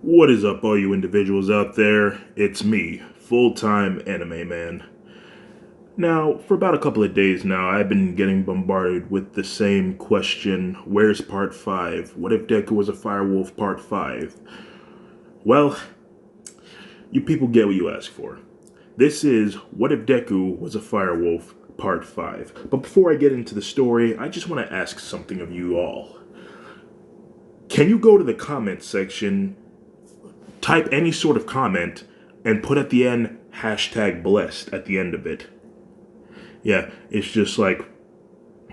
What is up, all you individuals out there? It's me, full-time anime man. Now, for about a couple of days now, I've been getting bombarded with the same question: where's part 5? What if Deku was a firewolf part 5? Well, you people get what you ask for. This is What If Deku Was a Firewolf part 5. But before I get into the story, I just want to ask something of you all. Can you go to the comment section, type any sort of comment, and put at the end hashtag blessed at the end of it? Yeah, it's just like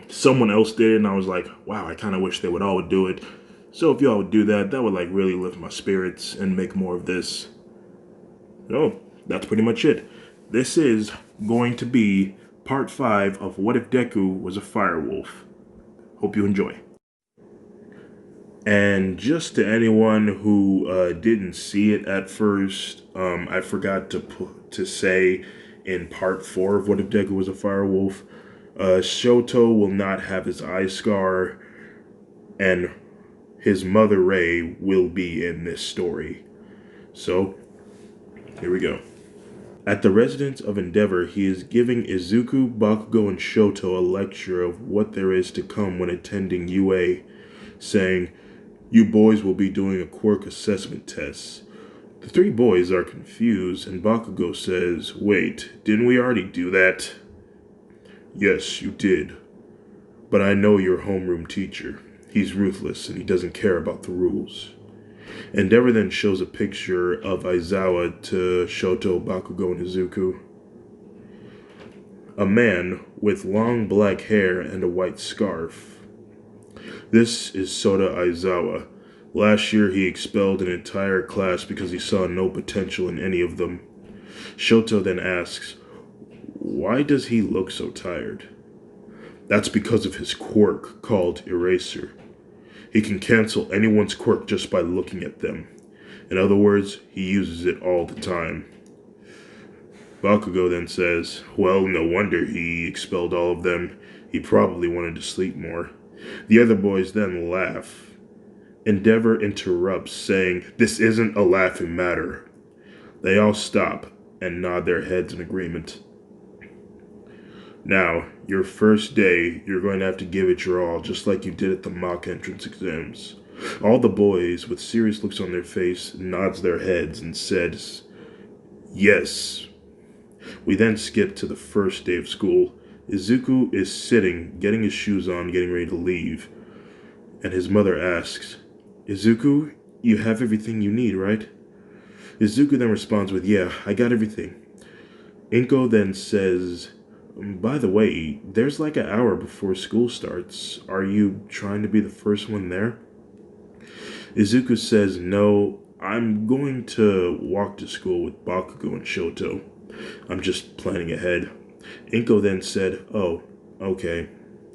someone else did it, and I was like, wow, I kind of wish they would all do it. So if y'all would do that, that would like really lift my spirits and make more of this. Oh, that's pretty much it. This is going to be part 5 of What If Deku Was a Firewolf. Hope you enjoy. And just to anyone who didn't see it at first, I forgot to say in part 4 of What If Deku Was a Firewolf, Shoto will not have his eye scar, and his mother Rei will be in this story. So, here we go. At the residence of Endeavor, he is giving Izuku, Bakugo, and Shoto a lecture of what there is to come when attending UA, saying, "You boys will be doing a quirk assessment test." The three boys are confused, and Bakugo says, "Wait, didn't we already do that?" "Yes, you did. But I know your homeroom teacher. He's ruthless, and he doesn't care about the rules." Endeavor then shows a picture of Aizawa to Shoto, Bakugo, and Izuku. A man with long black hair and a white scarf. This is Sota Aizawa. Last year he expelled an entire class because he saw no potential in any of them. Shoto then asks, "Why does he look so tired?" "That's because of his quirk called Eraser. He can cancel anyone's quirk just by looking at them. In other words, he uses it all the time." Bakugo then says, "Well, no wonder he expelled all of them. He probably wanted to sleep more." The other boys then laugh. Endeavor interrupts, saying, "This isn't a laughing matter." They all stop and nod their heads in agreement. "Now, your first day, you're going to have to give it your all, just like you did at the mock entrance exams." All the boys, with serious looks on their face, nods their heads and says, "Yes." We then skip to the first day of school. Izuku is sitting, getting his shoes on, getting ready to leave, and his mother asks, "Izuku, you have everything you need, right?" Izuku then responds with, "Yeah, I got everything." Inko then says, "By the way, there's like an hour before school starts. Are you trying to be the first one there?" Izuku says, "No, I'm going to walk to school with Bakugo and Shoto. I'm just planning ahead." Inko then said, "Oh, okay."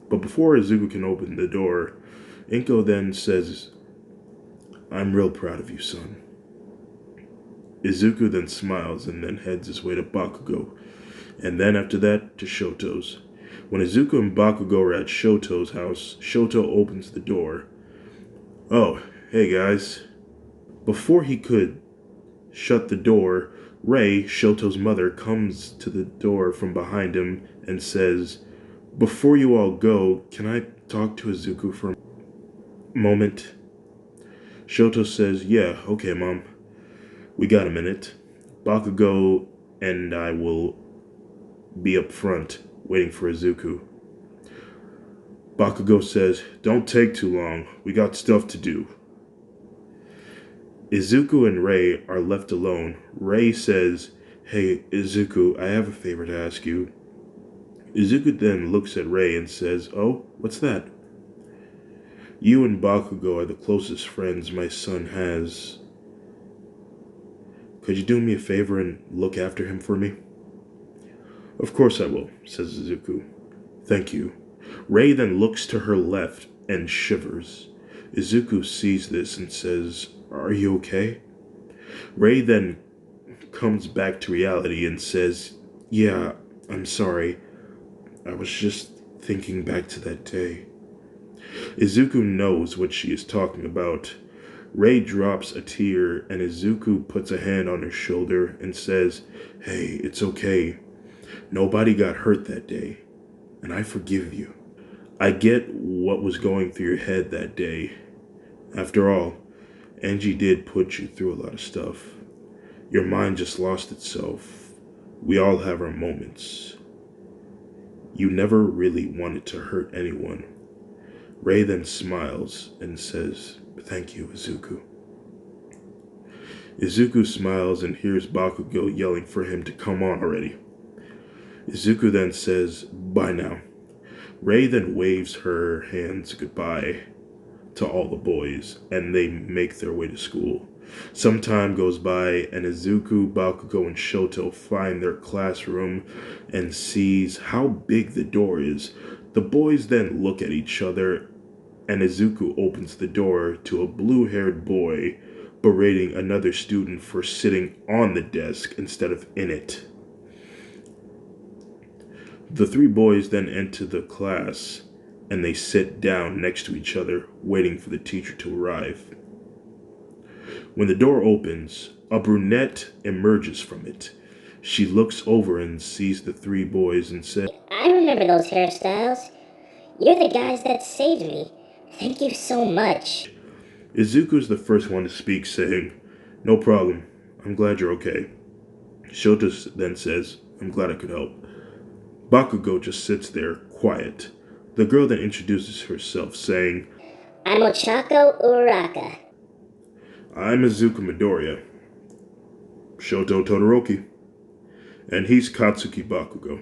But before Izuku can open the door, Inko then says, "I'm real proud of you, son." Izuku then smiles and then heads his way to Bakugo, and then after that to Shoto's. When Izuku and Bakugo are at Shoto's house, Shoto opens the door. "Oh, hey guys." Before he could shut the door, Rei, Shoto's mother, comes to the door from behind him and says, "Before you all go, can I talk to Izuku for a moment?" Shoto says, "Yeah, okay, Mom. We got a minute. Bakugo and I will be up front, waiting for Izuku." Bakugo says, "Don't take too long. We got stuff to do." Izuku and Rei are left alone. Rei says, "Hey, Izuku, I have a favor to ask you." Izuku then looks at Rei and says, "Oh, what's that?" "You and Bakugo are the closest friends my son has. Could you do me a favor and look after him for me?" "Of course I will," says Izuku. "Thank you." Rei then looks to her left and shivers. Izuku sees this and says, "Are you okay?" Rei then comes back to reality and says, "Yeah, I'm sorry. I was just thinking back to that day." Izuku knows what she is talking about. Rei drops a tear, and Izuku puts a hand on her shoulder and says, "Hey, it's okay. Nobody got hurt that day, and I forgive you. I get what was going through your head that day. After all, Angie did put you through a lot of stuff. Your mind just lost itself. We all have our moments. You never really wanted to hurt anyone." Rei then smiles and says, "Thank you, Izuku." Izuku smiles and hears Bakugo yelling for him to come on already. Izuku then says, "Bye now." Rei then waves her hands goodbye to all the boys, and they make their way to school. Some time goes by, and Izuku, Bakugo, and Shoto find their classroom and sees how big the door is. The boys then look at each other, and Izuku opens the door to a blue-haired boy berating another student for sitting on the desk instead of in it. The three boys then enter the class, and they sit down next to each other, waiting for the teacher to arrive. When the door opens, a brunette emerges from it. She looks over and sees the three boys and says, I remember those hairstyles. You're the guys that saved me. Thank you so much. Izuku's the first one to speak, saying, "No problem. I'm glad you're okay." Shota then says, "I'm glad I could help." Bakugo just sits there, quiet. The girl then introduces herself, saying, I'm Ochako Uraka. "I'm Izuku Midoriya, Shoto Todoroki, and he's Katsuki Bakugo."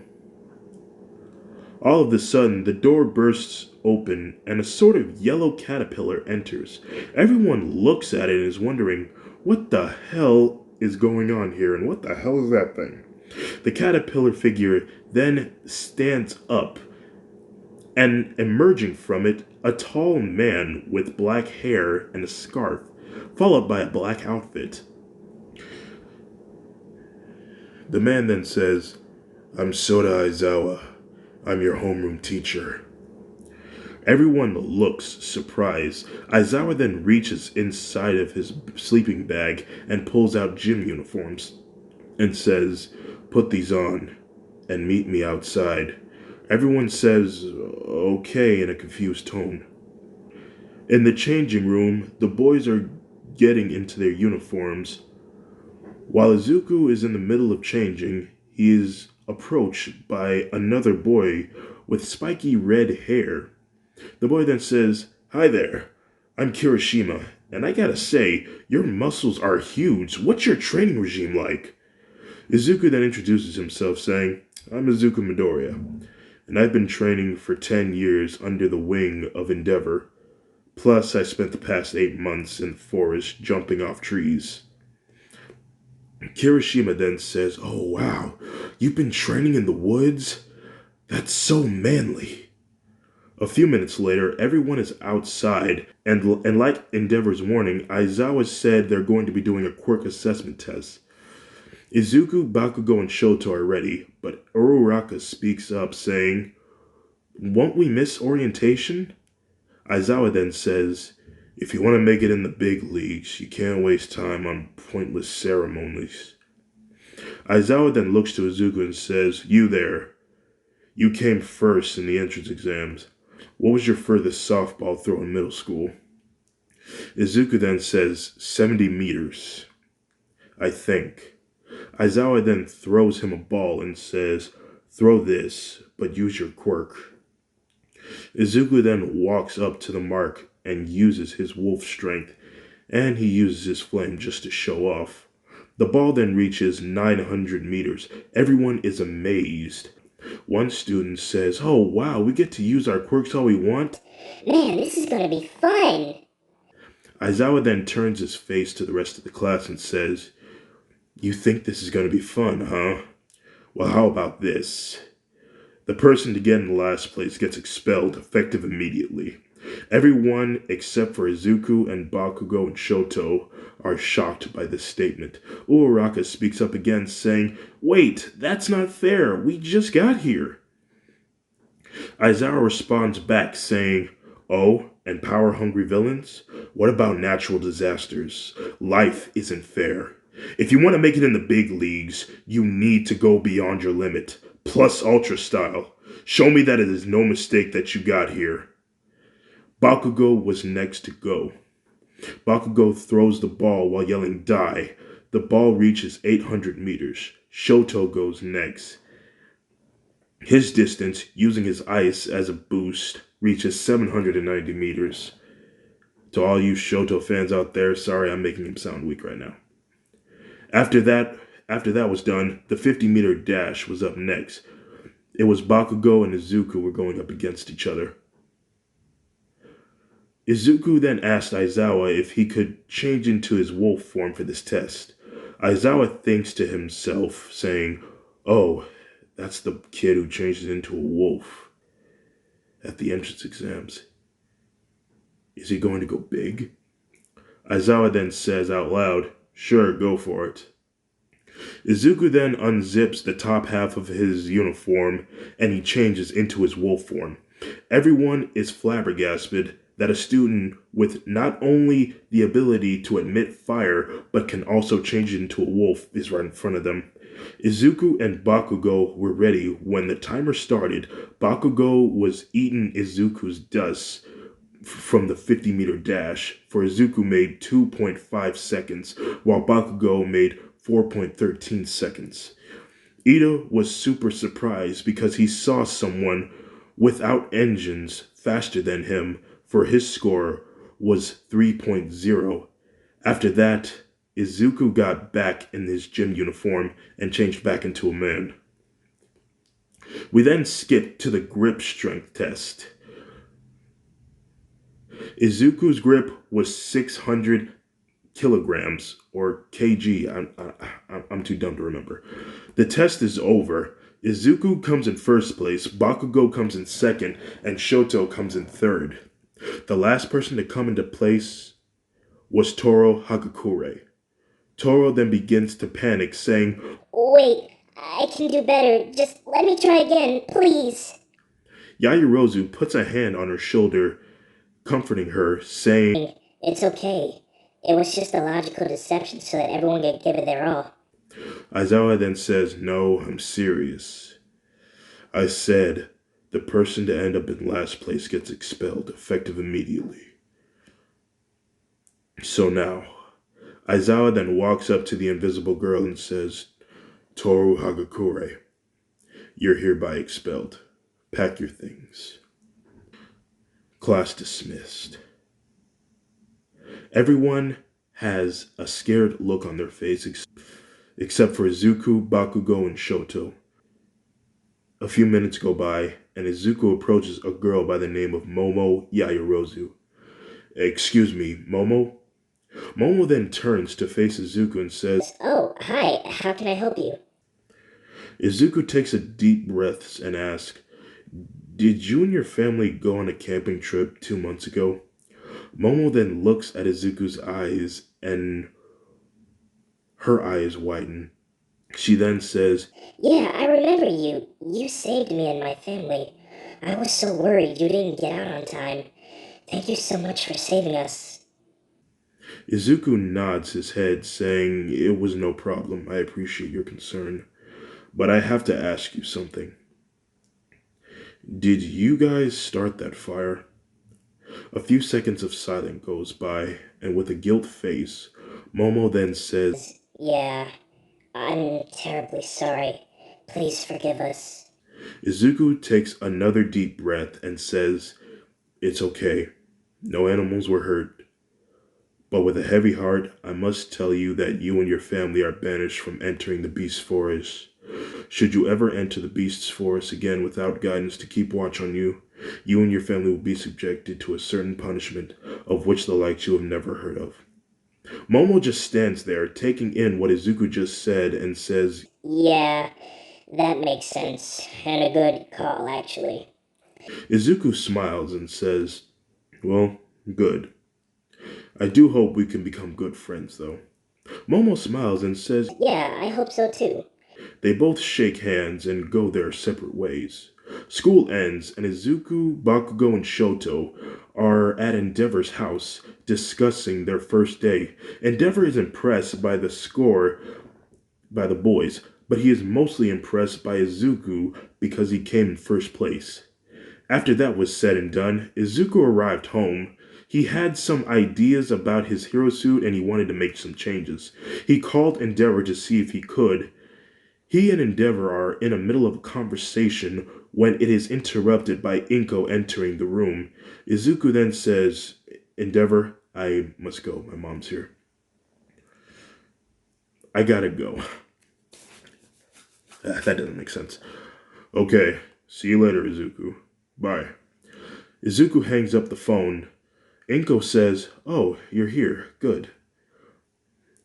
All of a sudden, the door bursts open and a sort of yellow caterpillar enters. Everyone looks at it and is wondering, what the hell is going on here and what the hell is that thing? The caterpillar figure then stands up, and emerging from it, a tall man with black hair and a scarf, followed by a black outfit. The man then says, "I'm Soda Aizawa. I'm your homeroom teacher." Everyone looks surprised. Aizawa then reaches inside of his sleeping bag and pulls out gym uniforms and says, "Put these on and meet me outside." Everyone says, "Okay," in a confused tone. In the changing room, the boys are getting into their uniforms. While Izuku is in the middle of changing, he is approached by another boy with spiky red hair. The boy then says, "Hi there, I'm Kirishima, and I gotta say, your muscles are huge. What's your training regime like?" Izuku then introduces himself, saying, "I'm Izuku Midoriya, and I've been training for 10 years under the wing of Endeavor. Plus, I spent the past 8 months in the forest jumping off trees." Kirishima then says, "Oh wow, you've been training in the woods? That's so manly." A few minutes later, everyone is outside, and like Endeavor's warning, Aizawa said they're going to be doing a quirk assessment test. Izuku, Bakugo, and Shoto are ready, but Uraraka speaks up, saying, "Won't we miss orientation?" Aizawa then says, "If you want to make it in the big leagues, you can't waste time on pointless ceremonies." Aizawa then looks to Izuku and says, "You there. You came first in the entrance exams. What was your furthest softball throw in middle school?" Izuku then says, 70 meters, I think. Aizawa then throws him a ball and says, "Throw this, but use your quirk." Izuku then walks up to the mark and uses his wolf strength, and he uses his flame just to show off. The ball then reaches 900 meters. Everyone is amazed. One student says, "Oh wow, we get to use our quirks all we want?" Man, this is gonna be fun. Aizawa then turns his face to the rest of the class and says, "You think this is going to be fun, huh? Well, how about this? The person to get in last place gets expelled, effective immediately." Everyone except for Izuku and Bakugo and Shoto are shocked by this statement. Uraraka speaks up again, saying, "Wait, that's not fair. We just got here." Aizawa responds back, saying, "Oh, and power-hungry villains? What about natural disasters? Life isn't fair. If you want to make it in the big leagues, you need to go beyond your limit. Plus Ultra style. Show me that it is no mistake that you got here. Bakugo was next to go. Bakugo throws the ball while yelling die. The ball reaches 800 meters. Shoto goes next. His distance, using his ice as a boost, reaches 790 meters. To all you Shoto fans out there, sorry I'm making him sound weak right now. After that, after that was done, the 50-meter dash was up next. It was Bakugo and Izuku were going up against each other. Izuku then asked Aizawa if he could change into his wolf form for this test. Aizawa thinks to himself, saying, "Oh, that's the kid who changes into a wolf at the entrance exams. Is he going to go big?" Aizawa then says out loud, "Sure, go for it." Izuku then unzips the top half of his uniform and he changes into his wolf form. Everyone is flabbergasted that a student with not only the ability to emit fire but can also change into a wolf is right in front of them. Izuku and Bakugo were ready when the timer started. Bakugo was eating Izuku's dust from the 50-meter dash, for Izuku made 2.5 seconds, while Bakugo made 4.13 seconds. Ida was super surprised because he saw someone without engines faster than him, for his score was 3.0. After that, Izuku got back in his gym uniform and changed back into a man. We then skipped to the grip strength test. Izuku's grip was 600 kilograms or kg. I'm too dumb to remember. The test is over. Izuku comes in first place, Bakugo comes in second, and Shoto comes in third. The last person to come into place was Toro Hagakure. Toro then begins to panic, saying, Wait, I can do better. Just let me try again, please. Yaoyorozu puts a hand on her shoulder, comforting her, saying, It's okay. It was just a logical deception so that everyone could give it their all. Aizawa then says, "No, I'm serious. I said the person to end up in last place gets expelled, effective immediately." So now, Aizawa then walks up to the invisible girl and says, "Toru Hagakure, you're hereby expelled. Pack your things." Class dismissed. Everyone has a scared look on their face except for Izuku, Bakugo, and Shoto. A few minutes go by, and Izuku approaches a girl by the name of Momo Yaoyorozu. "Excuse me, Momo?" Momo then turns to face Izuku and says, Oh, hi, how can I help you? Izuku takes a deep breath and asks, "Did you and your family go on a camping trip 2 months ago?" Momo then looks at Izuku's eyes and her eyes widen. She then says, Yeah, I remember you. You saved me and my family. I was so worried you didn't get out on time. Thank you so much for saving us. Izuku nods his head, saying, "It was no problem. I appreciate your concern. But I have to ask you something. Did you guys start that fire?" A few seconds of silence goes by, and with a guilt face, Momo then says, Yeah, I'm terribly sorry. Please forgive us. Izuku takes another deep breath and says, "It's okay. No animals were hurt. But with a heavy heart, I must tell you that you and your family are banished from entering the Beast Forest. Should you ever enter the Beast's Forest again without guidance to keep watch on you, you and your family will be subjected to a certain punishment of which the likes you have never heard of." Momo just stands there, taking in what Izuku just said, and says, Yeah, that makes sense. And a good call, actually. Izuku smiles and says, "Well, good. I do hope we can become good friends, though." Momo smiles and says, Yeah, I hope so too. they both shake hands and go their separate ways. School ends, and Izuku, Bakugo, and Shoto are at Endeavor's house discussing their first day. Endeavor is impressed by the score by the boys, but he is mostly impressed by Izuku because he came in first place. After that was said and done, Izuku arrived home. He had some ideas about his hero suit and he wanted to make some changes. He called Endeavor to see if he could. He and Endeavor are in the middle of a conversation when it is interrupted by Inko entering the room. Izuku then says, Endeavor, I must go. My mom's here. I gotta go. That doesn't make sense. Okay, see you later, Izuku. Bye. Izuku hangs up the phone. Inko says, Oh, you're here. Good.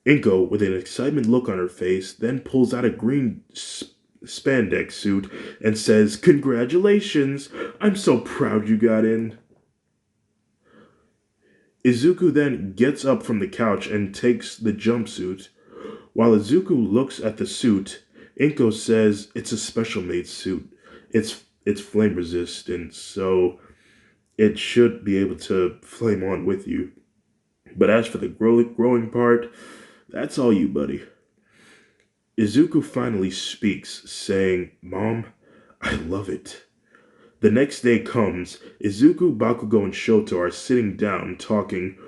Inko, with an excitement look on her face, then pulls out a green spandex suit and says, Congratulations! I'm so proud you got in. Izuku then gets up from the couch and takes the jumpsuit. While Izuku looks at the suit, Inko says it's a special made suit. It's flame resistant, so it should be able to flame on with you. But as for the growing part, that's all you, buddy. Izuku finally speaks, saying, Mom, I love it. The next day comes. Izuku, Bakugo, and Shoto are sitting down talking.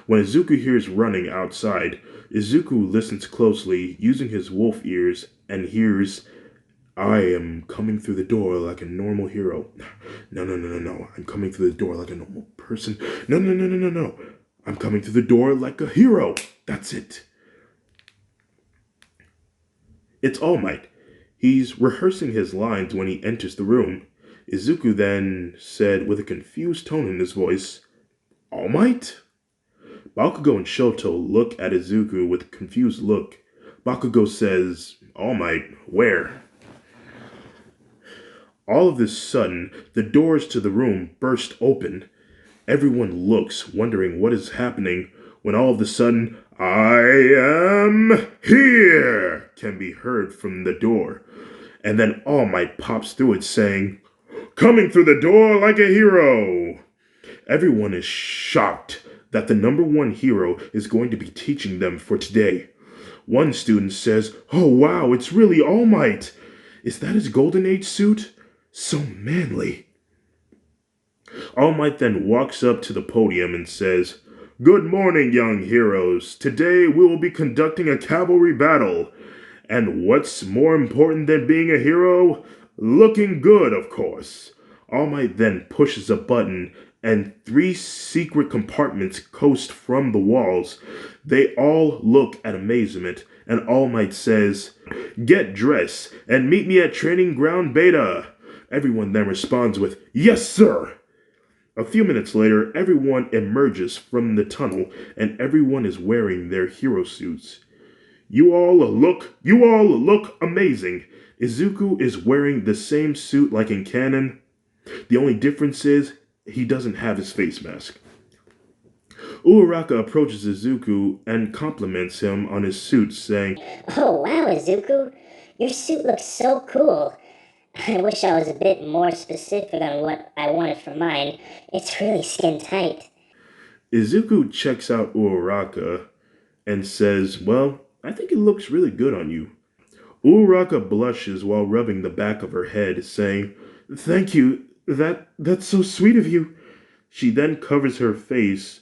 When Izuku hears running outside, Izuku listens closely, using his wolf ears, and hears, I am coming through the door like a normal hero. No, no, no, no, no. I'm coming through the door like a normal person. No, no, no, no, no, no. I'm coming through the door like a hero. That's it. It's All Might. He's rehearsing his lines when he enters the room. Izuku then said with a confused tone in his voice, All Might? Bakugo and Shoto look at Izuku with a confused look. Bakugo says, All Might, where? All of this sudden, the doors to the room burst open. Everyone looks, wondering what is happening, when all of a sudden, I am here, can be heard from the door. And then All Might pops through it saying, Coming through the door like a hero. Everyone is shocked that the number one hero is going to be teaching them for today. One student says, Oh wow, it's really All Might. Is that his Golden Age suit? So manly. All Might then walks up to the podium and says, Good morning, young heroes. Today we will be conducting a cavalry battle. And what's more important than being a hero? Looking good, of course. All Might then pushes a button and 3 secret compartments coast from the walls. They all look at amazement, and All Might says, Get dressed and meet me at Training Ground Beta. Everyone then responds with, Yes, sir. A few minutes later, everyone emerges from the tunnel, and everyone is wearing their hero suits. You all look amazing. Izuku is wearing the same suit like in canon. The only difference is he doesn't have his face mask. Uraraka approaches Izuku and compliments him on his suit, saying, Oh wow, Izuku. Your suit looks so cool. I wish I was a bit more specific on what I wanted for mine. It's really skin tight. Izuku checks out Uraraka and says, Well, I think it looks really good on you. Uraraka blushes while rubbing the back of her head, saying, Thank you. That's so sweet of you. She then covers her face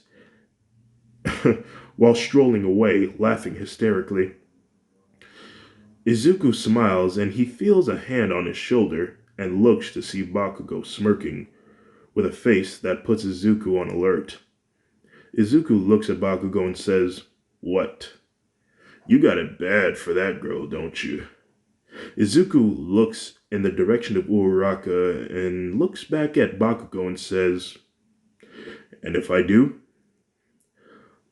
while strolling away, laughing hysterically. Izuku smiles and he feels a hand on his shoulder and looks to see Bakugo smirking, with a face that puts Izuku on alert. Izuku looks at Bakugo and says, What? You got it bad for that girl, don't you? Izuku looks in the direction of Uraraka and looks back at Bakugo and says, And if I do?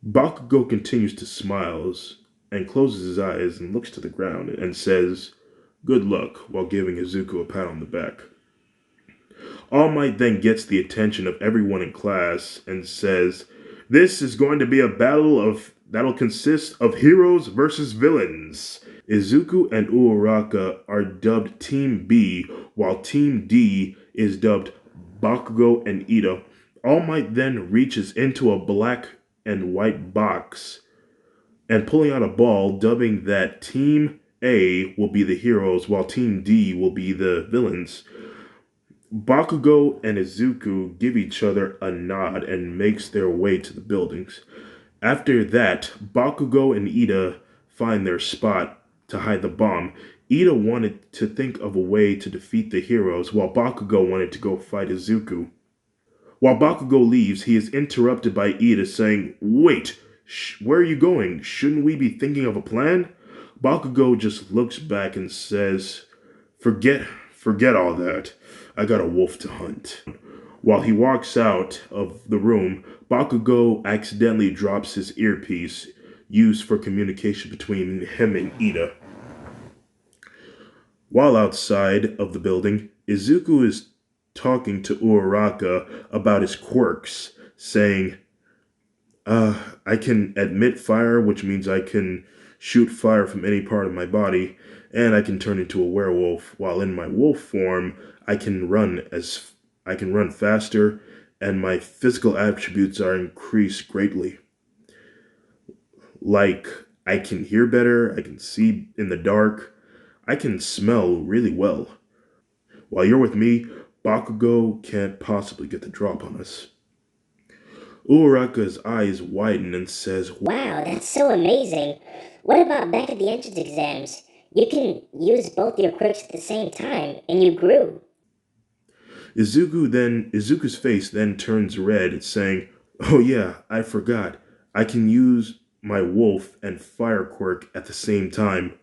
Bakugo continues to smile and closes his eyes and looks to the ground and says, Good luck, while giving Izuku a pat on the back. All Might then gets the attention of everyone in class and says, This is going to be a battle that'll consist of heroes versus villains. Izuku and Uraraka are dubbed Team B, while Team D is dubbed Bakugo and Ida. All Might then reaches into a black and white box and pulling out a ball, dubbing that Team A will be the heroes while Team D will be the villains. Bakugo and Izuku give each other a nod and makes their way to the buildings. After that, Bakugo and Ida find their spot to hide the bomb. Ida wanted to think of a way to defeat the heroes, while Bakugo wanted to go fight Izuku. While Bakugo leaves, he is interrupted by Ida saying, "Wait, where are you going? Shouldn't we be thinking of a plan?" Bakugo just looks back and says, Forget all that. I got a wolf to hunt." While he walks out of the room, Bakugo accidentally drops his earpiece used for communication between him and Ida. While outside of the building, Izuku is talking to Uraraka about his quirks, saying, I can emit fire, which means I can shoot fire from any part of my body, and I can turn into a werewolf. While in my wolf form, I can run faster, and my physical attributes are increased greatly. Like I can hear better, I can see in the dark, I can smell really well. While you're with me, Bakugo can't possibly get the drop on us. Uraraka's eyes widen and says, Wow, that's so amazing. What about back at the entrance exams? You can use both your quirks at the same time, and you grew. Izuku's face then turns red, saying, "Oh yeah, I forgot. I can use my wolf and fire quirk at the same time.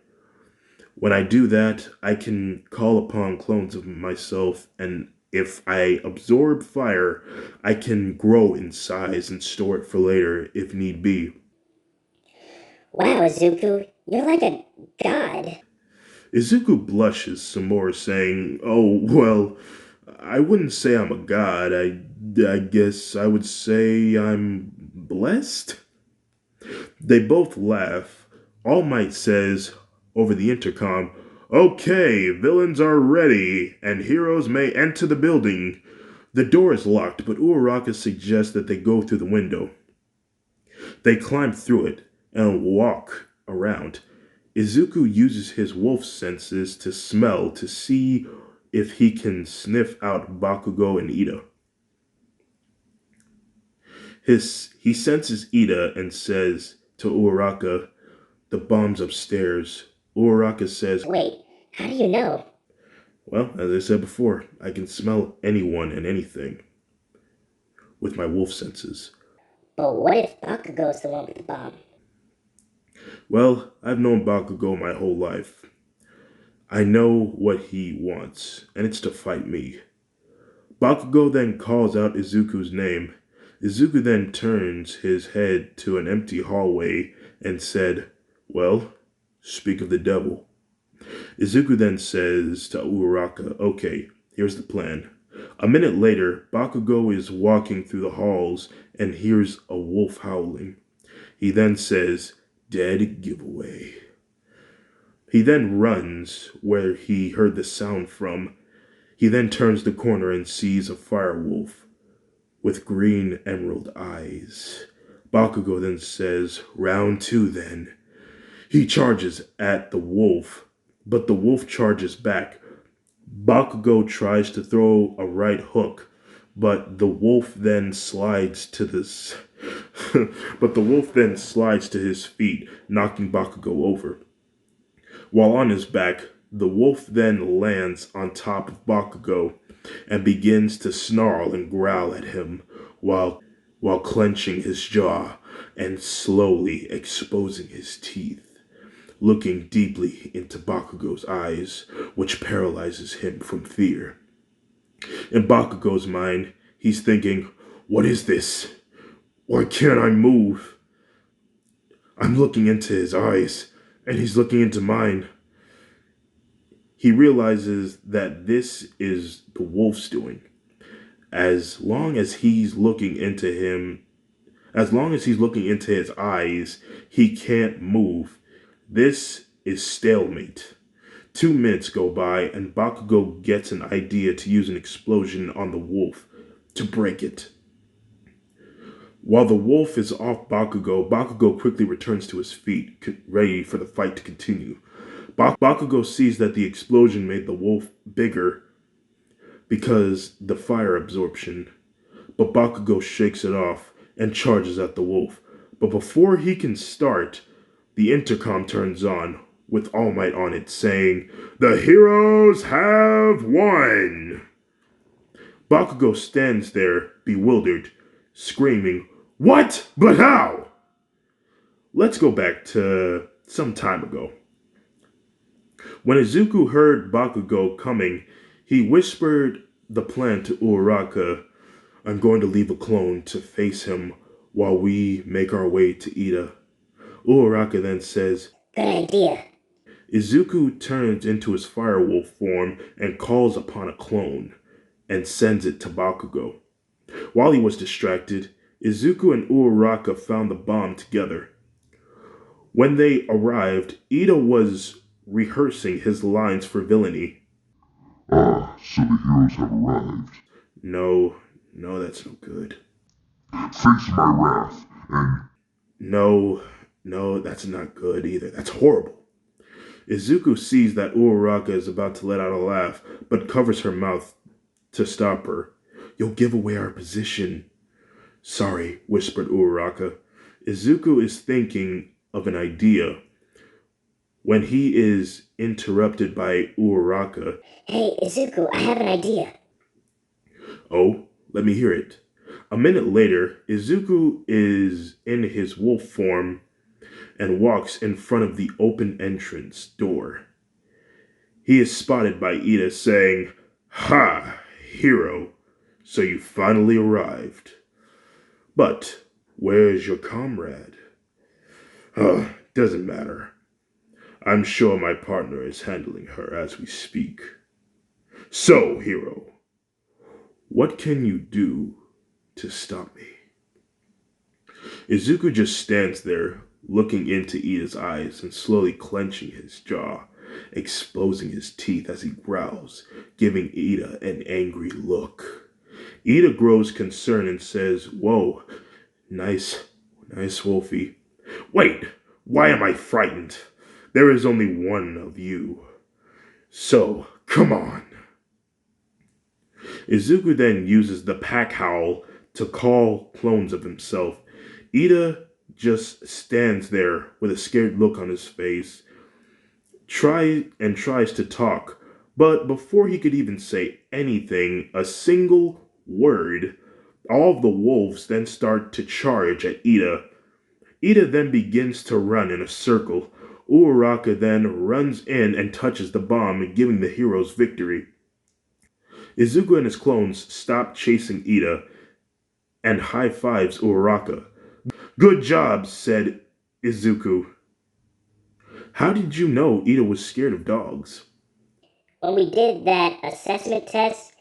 When I do that, I can call upon clones of myself, and if I absorb fire, I can grow in size and store it for later if need be." Wow, Zuku, you're like a god. Izuku blushes some more, saying, "Oh, well, I wouldn't say I'm a god. I guess I would say I'm blessed." They both laugh. All Might says over the intercom, "Okay, villains are ready, and heroes may enter the building." The door is locked, but Uraraka suggests that they go through the window. They climb through it and walk around. Izuku uses his wolf senses to smell to see if he can sniff out Bakugo and Ida. He senses Ida and says to Uraraka, "The bomb's upstairs." Uraraka says, Wait, how do you know? "Well, as I said before, I can smell anyone and anything with my wolf senses." But what if Bakugo's the one with the bomb? Well, I've known Bakugo my whole life. I know what he wants, and it's to fight me. Bakugo then calls out Izuku's name. Izuku then turns his head to an empty hallway and said, "Well, speak of the devil." Izuku then says to Uraraka, "Okay, here's the plan." A minute later, Bakugo is walking through the halls and hears a wolf howling. He then says, "Dead giveaway." He then runs where he heard the sound from. He then turns the corner and sees a fire wolf with green emerald eyes. Bakugo then says, "Round two then." He charges at the wolf, but the wolf charges back. Bakugo tries to throw a right hook, but the wolf then slides to this but the wolf then slides to his feet, knocking Bakugo over. While on his back, the wolf then lands on top of Bakugo and begins to snarl and growl at him while clenching his jaw and slowly exposing his teeth, looking deeply into Bakugo's eyes, which paralyzes him from fear. In Bakugo's mind, he's thinking, "What is this? Why can't I move? I'm looking into his eyes, and he's looking into mine." He realizes that this is the wolf's doing. As long as he's looking into him, as long as he's looking into his eyes, he can't move. This is stalemate. 2 minutes go by, and Bakugo gets an idea to use an explosion on the wolf to break it. While the wolf is off Bakugo, Bakugo quickly returns to his feet, ready for the fight to continue. Bakugo sees that the explosion made the wolf bigger because the fire absorption, but Bakugo shakes it off and charges at the wolf. But before he can start, the intercom turns on with All Might on it saying, "The heroes have won!" Bakugo stands there, bewildered, screaming, "What? But how?" Let's go back to some time ago. When Izuku heard Bakugo coming, he whispered the plan to Uraraka. "I'm going to leave a clone to face him while we make our way to Ida." Uraraka then says, Good idea. Izuku turns into his firewolf form and calls upon a clone and sends it to Bakugo. While he was distracted, Izuku and Uraraka found the bomb together. When they arrived, Ida was rehearsing his lines for villainy. Ah, so the heroes have arrived. No, no, that's no good. Face my wrath, and No, no, that's not good either. That's horrible. Izuku sees that Uraraka is about to let out a laugh, but covers her mouth to stop her. "You'll give away our position." "Sorry," whispered Uraraka. Izuku is thinking of an idea when he is interrupted by Uraraka. Hey, Izuku, I have an idea. "Oh, let me hear it." A minute later, Izuku is in his wolf form and walks in front of the open entrance door. He is spotted by Ida saying, "Ha, hero, so you finally arrived. But where's your comrade?" Doesn't matter. I'm sure my partner is handling her as we speak. So, hero, what can you do to stop me?" Izuku just stands there, looking into Ida's eyes and slowly clenching his jaw, exposing his teeth as he growls, giving Ida an angry look. Ida grows concerned and says, "Whoa, nice, nice Wolfie. Wait, why am I frightened? There is only one of you. So, come on." Izuku then uses the pack howl to call clones of himself. Ida just stands there with a scared look on his face, tries to talk, but before he could even say anything, a single word, all of the wolves then start to charge at Ida. Ida then begins to run in a circle. Uraraka then runs in and touches the bomb, giving the heroes victory. Izuku and his clones stop chasing Ida and high fives Uraraka. "Good job," said Izuku. "How did you know Ida was scared of dogs?" When we did that assessment test,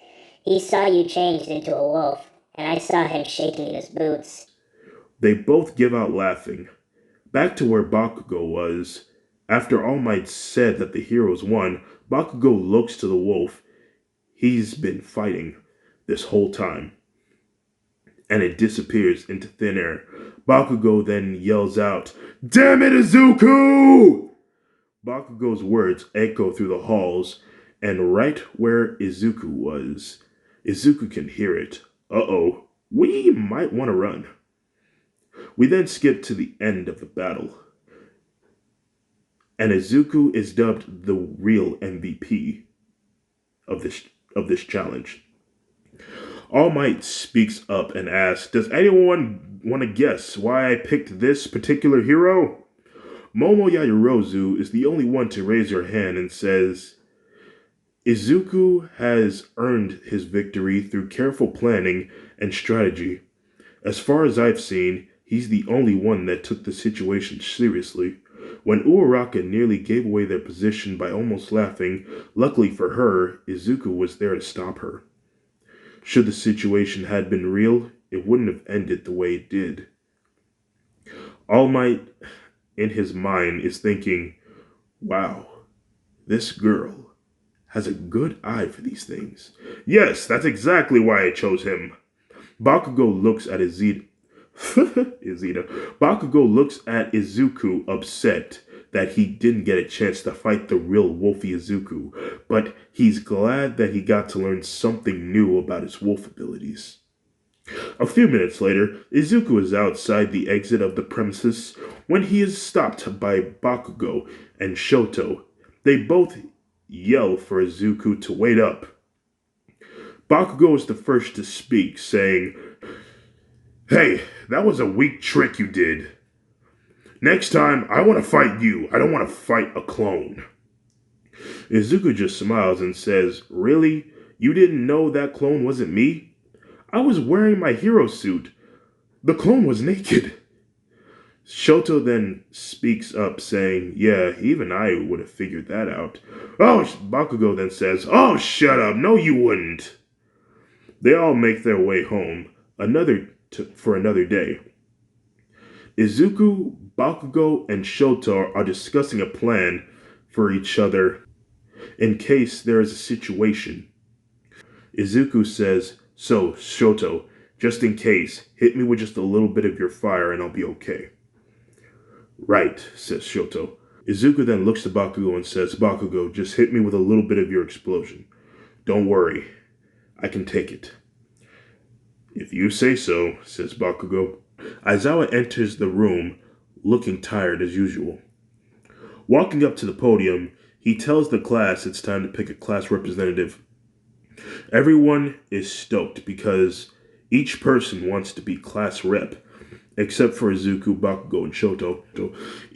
he saw you changed into a wolf, and I saw him shaking in his boots. They both give out laughing. Back to where Bakugo was. After All Might said that the heroes won, Bakugo looks to the wolf he's been fighting this whole time, and it disappears into thin air. Bakugo then yells out, "Damn it, Izuku!" Bakugo's words echo through the halls, and right where Izuku was, Izuku can hear it. Uh-oh, we might want to run. We then skip to the end of the battle, and Izuku is dubbed the real MVP of this challenge. All Might speaks up and asks, "Does anyone want to guess why I picked this particular hero?" Momo Yaoyorozu is the only one to raise her hand and says, "Izuku has earned his victory through careful planning and strategy. As far as I've seen, he's the only one that took the situation seriously. When Uraraka nearly gave away their position by almost laughing, luckily for her, Izuku was there to stop her. Should the situation had been real, it wouldn't have ended the way it did." All Might, in his mind, is thinking, "Wow, this girl has a good eye for these things. Yes, that's exactly why I chose him." Bakugo looks at Izida. Bakugo looks at Izuku upset that he didn't get a chance to fight the real Wolfie Izuku, but he's glad that he got to learn something new about his wolf abilities. A few minutes later, Izuku is outside the exit of the premises when he is stopped by Bakugo and Shoto. They both yell for Izuku to wait up. Bakugo is the first to speak, saying, "Hey, that was a weak trick you did. Next time, I want to fight you. I don't want to fight a clone." Izuku just smiles and says, "Really? You didn't know that clone wasn't me? I was wearing my hero suit. The clone was naked." Shoto then speaks up, saying, "Yeah, even I would have figured that out." Oh, Bakugo then says, "Oh, shut up. No, you wouldn't." They all make their way home for another day. Izuku, Bakugo, and Shoto are discussing a plan for each other in case there is a situation. Izuku says, "So, Shoto, just in case, hit me with just a little bit of your fire and I'll be okay." "Right," says Shoto. Izuku then looks to Bakugo and says, "Bakugo, just hit me with a little bit of your explosion. Don't worry, I can take it." "If you say so," says Bakugo. Aizawa enters the room, looking tired as usual. Walking up to the podium, he tells the class it's time to pick a class representative. Everyone is stoked because each person wants to be class rep, except for Izuku, Bakugo, and Shoto.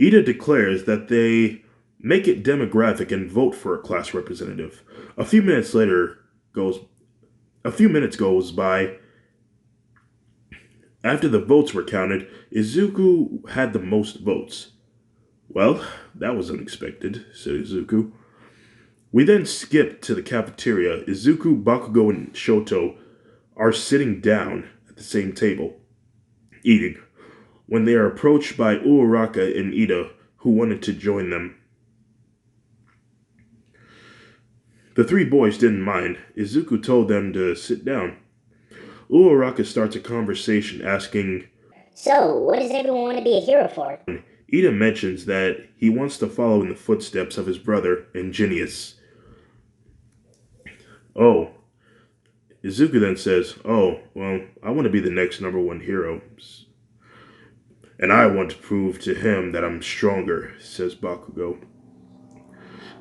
Ida declares that they make it demographic and vote for a class representative. Goes a few minutes goes by. After the votes were counted, Izuku had the most votes. "Well, that was unexpected," said Izuku. We then skip to the cafeteria. Izuku, Bakugo, and Shoto are sitting down at the same table, eating, when they are approached by Uraraka and Ida, who wanted to join them. The three boys didn't mind. Izuku told them to sit down. Uraraka starts a conversation asking, So, what does everyone want to be a hero for? Ida mentions that he wants to follow in the footsteps of his brother, Ingenious. Oh, Izuku then says, "Oh, well, I want to be the next number one hero. And I want to prove to him that I'm stronger," says Bakugo.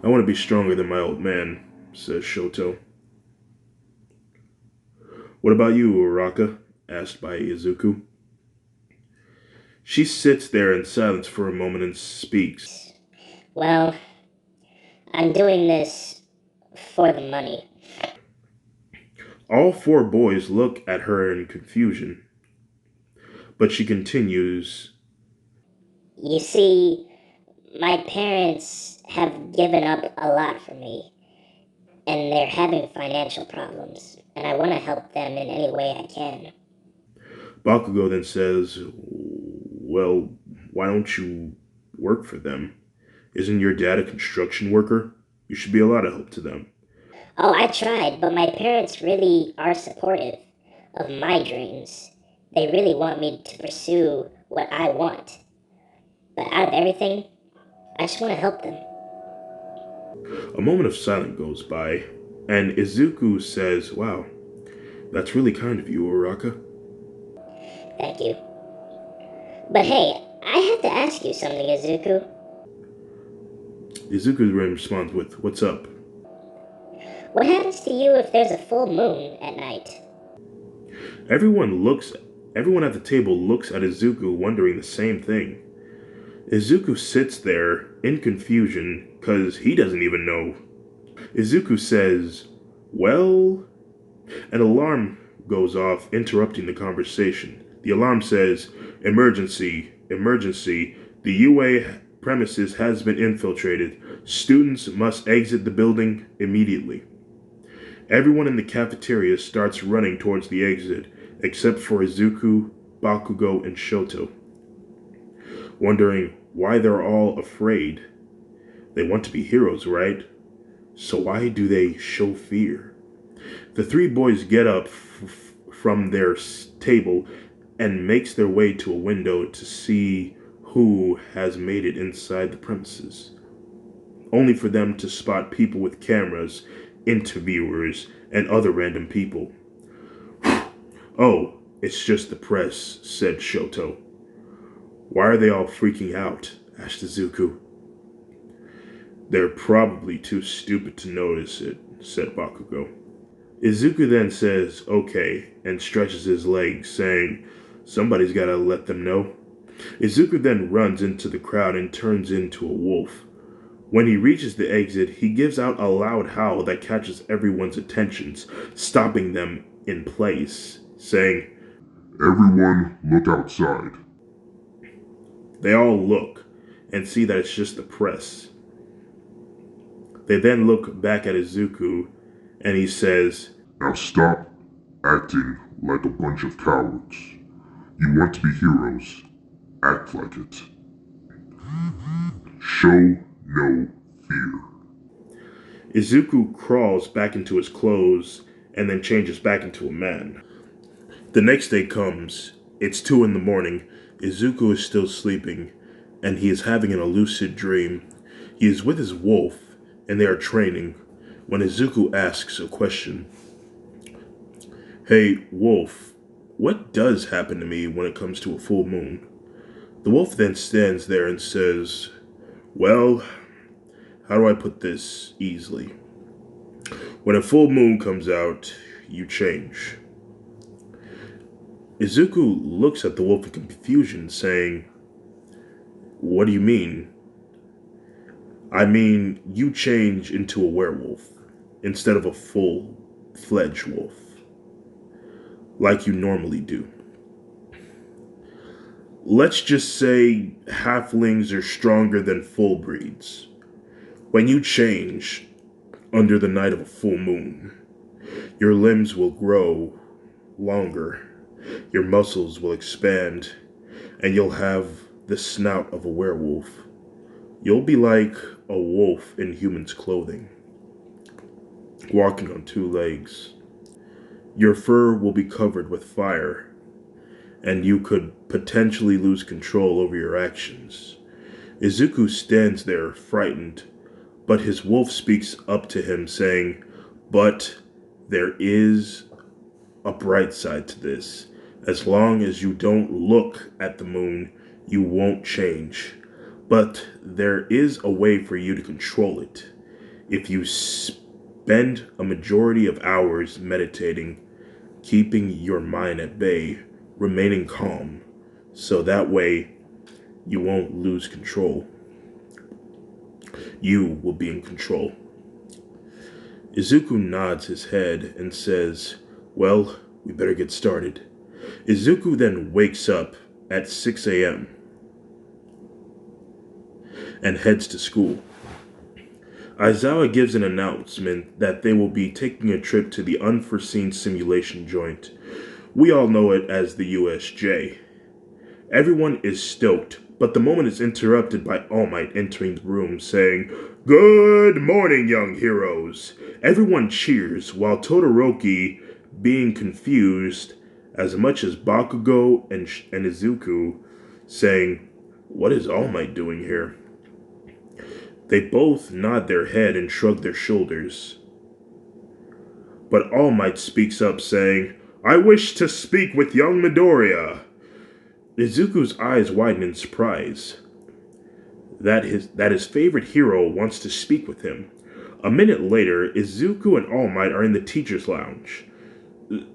"I want to be stronger than my old man," says Shoto. "What about you, Uraraka?" asked by Izuku. She sits there in silence for a moment and speaks. Well, I'm doing this for the money. All four boys look at her in confusion, but she continues. You see, my parents have given up a lot for me, and they're having financial problems, and I want to help them in any way I can. Bakugo then says, "Well, why don't you work for them? Isn't your dad a construction worker? You should be a lot of help to them." Oh, I tried, but my parents really are supportive of my dreams. They really want me to pursue what I want. But out of everything, I just want to help them. A moment of silence goes by, and Izuku says, "Wow, that's really kind of you, Uraraka." Thank you. But hey, I have to ask you something, Izuku. Izuku then responds with, "What's up?" What happens to you if there's a full moon at night? Everyone looks Everyone at the table looks at Izuku wondering the same thing. Izuku sits there in confusion because he doesn't even know. Izuku says, "Well," an alarm goes off, interrupting the conversation. The alarm says, "Emergency, emergency, the UA premises has been infiltrated. Students must exit the building immediately." Everyone in the cafeteria starts running towards the exit, except for Izuku, Bakugo, and Shoto, wondering why they're all afraid. They want to be heroes, right? So why do they show fear? The three boys get up from their table and makes their way to a window to see who has made it inside the premises, only for them to spot people with cameras, interviewers, and other random people. "Oh, it's just the press," said Shoto. "Why are they all freaking out?" asked Izuku. "They're probably too stupid to notice it," said Bakugo. Izuku then says, "Okay," and stretches his legs, saying, "Somebody's gotta let them know." Izuku then runs into the crowd and turns into a wolf. When he reaches the exit, he gives out a loud howl that catches everyone's attentions, stopping them in place, saying, Everyone, look outside. They all look and see that it's just the press. They then look back at Izuku and he says, Now stop acting like a bunch of cowards. You want to be heroes. Act like it. Show no fear. Izuku crawls back into his clothes and then changes back into a man. The next day comes. It's 2 in the morning. Izuku is still sleeping and he is having an lucid dream. He is with his wolf and they are training when Izuku asks a question. "Hey, wolf, what does happen to me when it comes to a full moon?" The wolf then stands there and says, "Well, how do I put this easily? When a full moon comes out, you change." Izuku looks at the wolf in confusion, saying, "What do you mean?" "I mean, you change into a werewolf instead of a full-fledged wolf, like you normally do. Let's just say halflings are stronger than full breeds. When you change under the night of a full moon, your limbs will grow longer, your muscles will expand, and you'll have the snout of a werewolf. You'll be like a wolf in human's clothing, walking on 2 legs. Your fur will be covered with fire, and you could potentially lose control over your actions." Izuku stands there, frightened, but his wolf speaks up to him, saying, "But there is a bright side to this. As long as you don't look at the moon, you won't change. But there is a way for you to control it. If you spend a majority of hours meditating, keeping your mind at bay, remaining calm, so that way you won't lose control. You will be in control." Izuku nods his head and says, "Well, we better get started." Izuku then wakes up at 6 a.m. and heads to school. Aizawa gives an announcement that they will be taking a trip to the unforeseen simulation joint. We all know it as the USJ. Everyone is stoked, but the moment is interrupted by All Might entering the room saying, "Good morning, young heroes." Everyone cheers, while Todoroki, being confused as much as Bakugo and Izuku, saying, "What is All Might doing here?" They both nod their head and shrug their shoulders. But All Might speaks up saying, "I wish to speak with young Midoriya." Izuku's eyes widen in surprise that his favorite hero wants to speak with him. A minute later, Izuku and All Might are in the teacher's lounge.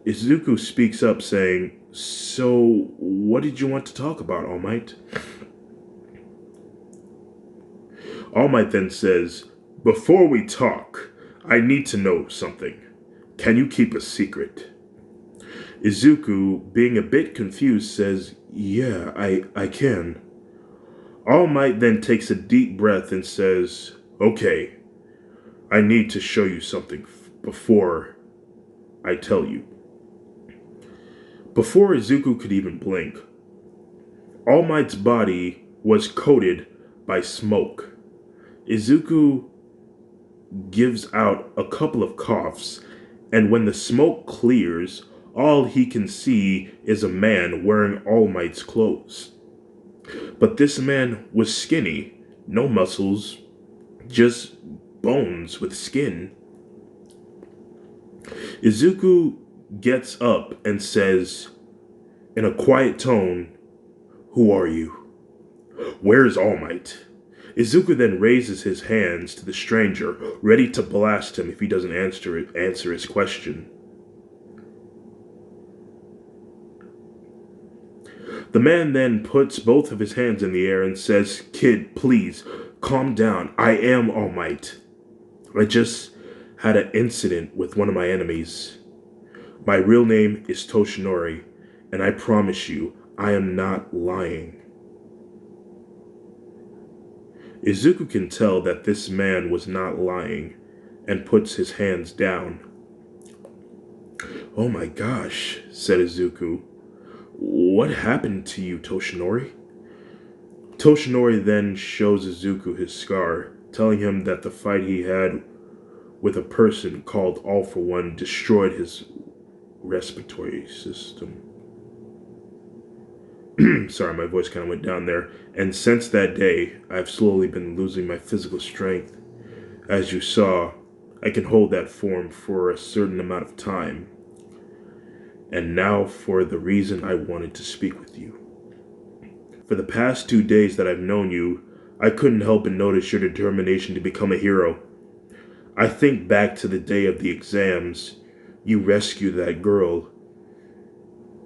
Izuku speaks up saying, "So, what did you want to talk about, All Might?" All Might then says, "Before we talk, I need to know something. Can you keep a secret?" Izuku, being a bit confused, says, "Yeah, I can." All Might then takes a deep breath and says, "Okay, I need to show you something before I tell you." Before Izuku could even blink, All Might's body was coated by smoke. Izuku gives out a couple of coughs, and when the smoke clears, all he can see is a man wearing All Might's clothes. But this man was skinny, no muscles, just bones with skin. Izuku gets up and says, in a quiet tone, "Who are you? Where is All Might?" Izuku then raises his hands to the stranger, ready to blast him if he doesn't answer his question. The man then puts both of his hands in the air and says, "Kid, please, calm down. I am All Might. I just had an incident with one of my enemies. My real name is Toshinori, and I promise you, I am not lying." Izuku can tell that this man was not lying and puts his hands down. "Oh my gosh," said Izuku. "What happened to you, Toshinori?" Toshinori then shows Izuku his scar, telling him that the fight he had with a person called All For One destroyed his respiratory system. Sorry, my voice kind of went down there. "And since that day, I've slowly been losing my physical strength. As you saw, I can hold that form for a certain amount of time. And now for the reason I wanted to speak with you. For the past 2 days that I've known you, I couldn't help but notice your determination to become a hero. I think back to the day of the exams. You rescued that girl.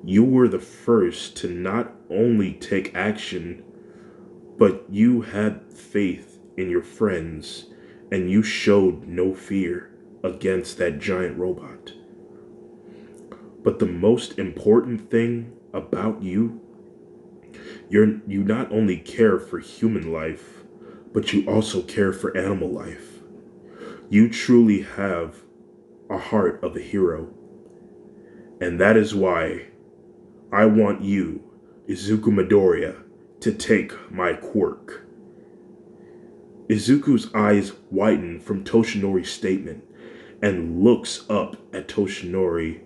You were the first to not only take action, but you had faith in your friends, and you showed no fear against that giant robot. But the most important thing about you, you not only care for human life, but you also care for animal life. You truly have a heart of a hero. And that is why I want you, Izuku Midoriya, to take my quirk." Izuku's eyes widen from Toshinori's statement and looks up at Toshinori.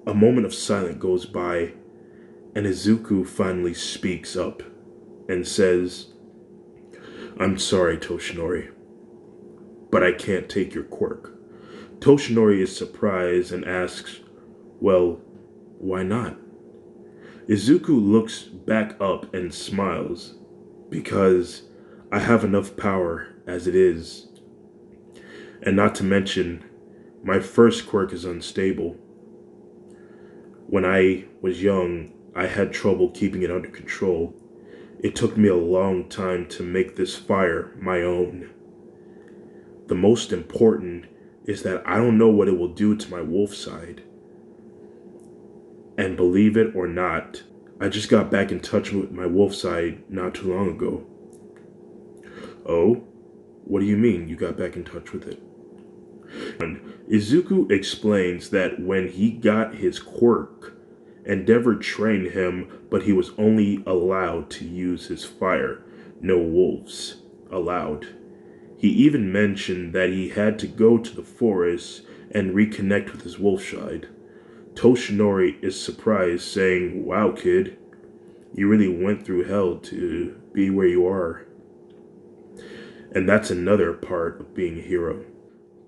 A moment of silence goes by, and Izuku finally speaks up and says, "I'm sorry, Toshinori, but I can't take your quirk." Toshinori is surprised and asks, "Well, why not?" Izuku looks back up and smiles, "Because I have enough power as it is. And not to mention, my first quirk is unstable. When I was young, I had trouble keeping it under control. It took me a long time to make this fire my own. The most important is that I don't know what it will do to my wolf side. And believe it or not, I just got back in touch with my wolf side not too long ago." "Oh? What do you mean you got back in touch with it?" And Izuku explains that when he got his quirk, Endeavor trained him, but he was only allowed to use his fire. No wolves allowed. He even mentioned that he had to go to the forest and reconnect with his wolf side. Toshinori is surprised, saying, "Wow, kid, you really went through hell to be where you are." And that's another part of being a hero.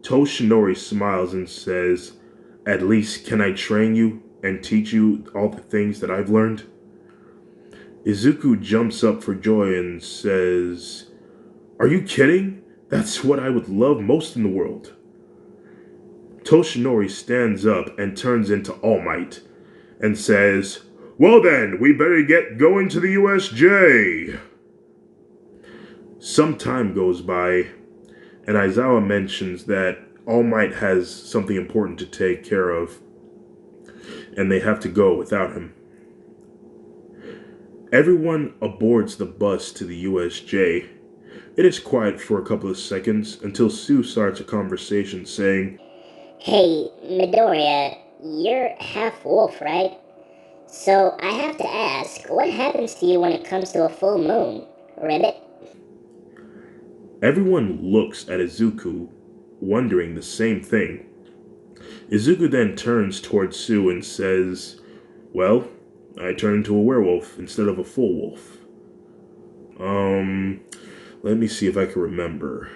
Toshinori smiles and says, "At least can I train you and teach you all the things that I've learned?" Izuku jumps up for joy and says, "Are you kidding? That's what I would love most in the world." Toshinori stands up and turns into All Might and says, "Well then, we better get going to the USJ." Some time goes by, and Aizawa mentions that All Might has something important to take care of, and they have to go without him. Everyone aboards the bus to the USJ. It is quiet for a couple of seconds until Sue starts a conversation saying, Hey, Midoriya, you're half wolf, right? So I have to ask, what happens to you when it comes to a full moon, Ribbit? Everyone looks at Izuku, wondering the same thing. Izuku then turns towards Sue and says, "Well, I turned into a werewolf instead of a full wolf. Um, let me see if I can remember.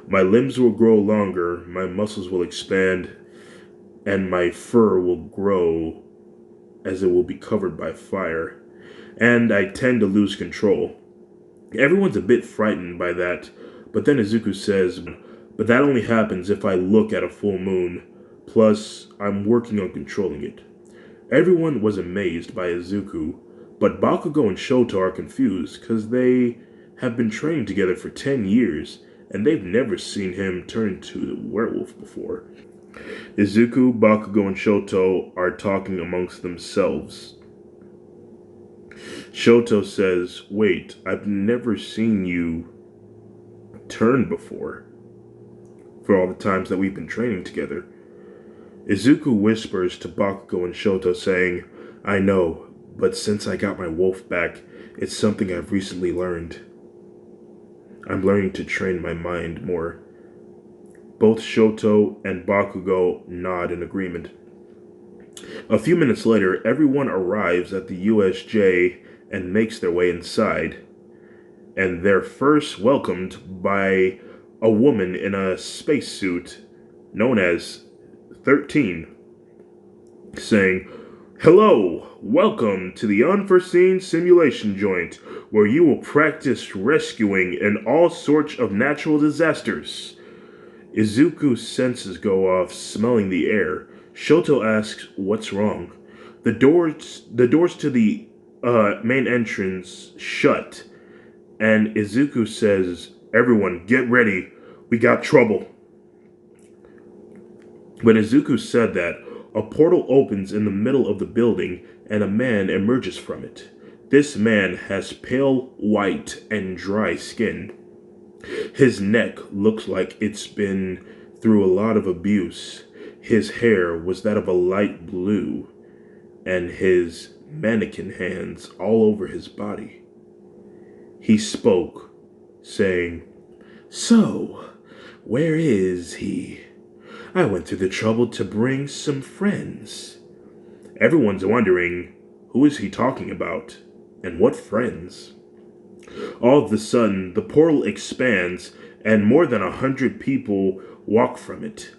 My limbs will grow longer, my muscles will expand, and my fur will grow as it will be covered by fire. And I tend to lose control." Everyone's a bit frightened by that, but then Izuku says, "But that only happens if I look at a full moon. Plus, I'm working on controlling it." Everyone was amazed by Izuku, but Bakugo and Shoto are confused because they have been training together for 10 years and they've never seen him turn into a werewolf before. Izuku, Bakugo, and Shoto are talking amongst themselves. Shoto says, "Wait, I've never seen you turn before for all the times that we've been training together." Izuku whispers to Bakugo and Shoto saying, "I know, but since I got my wolf back, it's something I've recently learned. I'm learning to train my mind more." Both Shoto and Bakugo nod in agreement. A few minutes later, everyone arrives at the USJ and makes their way inside, and they're first welcomed by a woman in a spacesuit known as 13, saying, "Hello, welcome to the unforeseen simulation joint, where you will practice rescuing in all sorts of natural disasters." Izuku's senses go off, smelling the air. Shoto asks, "What's wrong?" The doors to the main entrance shut, and Izuku says, "Everyone, get ready. We got trouble." When Izuku said that, a portal opens in the middle of the building, and a man emerges from it. This man has pale white and dry skin. His neck looks like it's been through a lot of abuse. His hair was that of a light blue, and his mannequin hands all over his body. He spoke, saying, "So, where is he? I went through the trouble to bring some friends." Everyone's wondering, who is he talking about? And what friends? All of a sudden, the portal expands, and more than 100 people walk from it.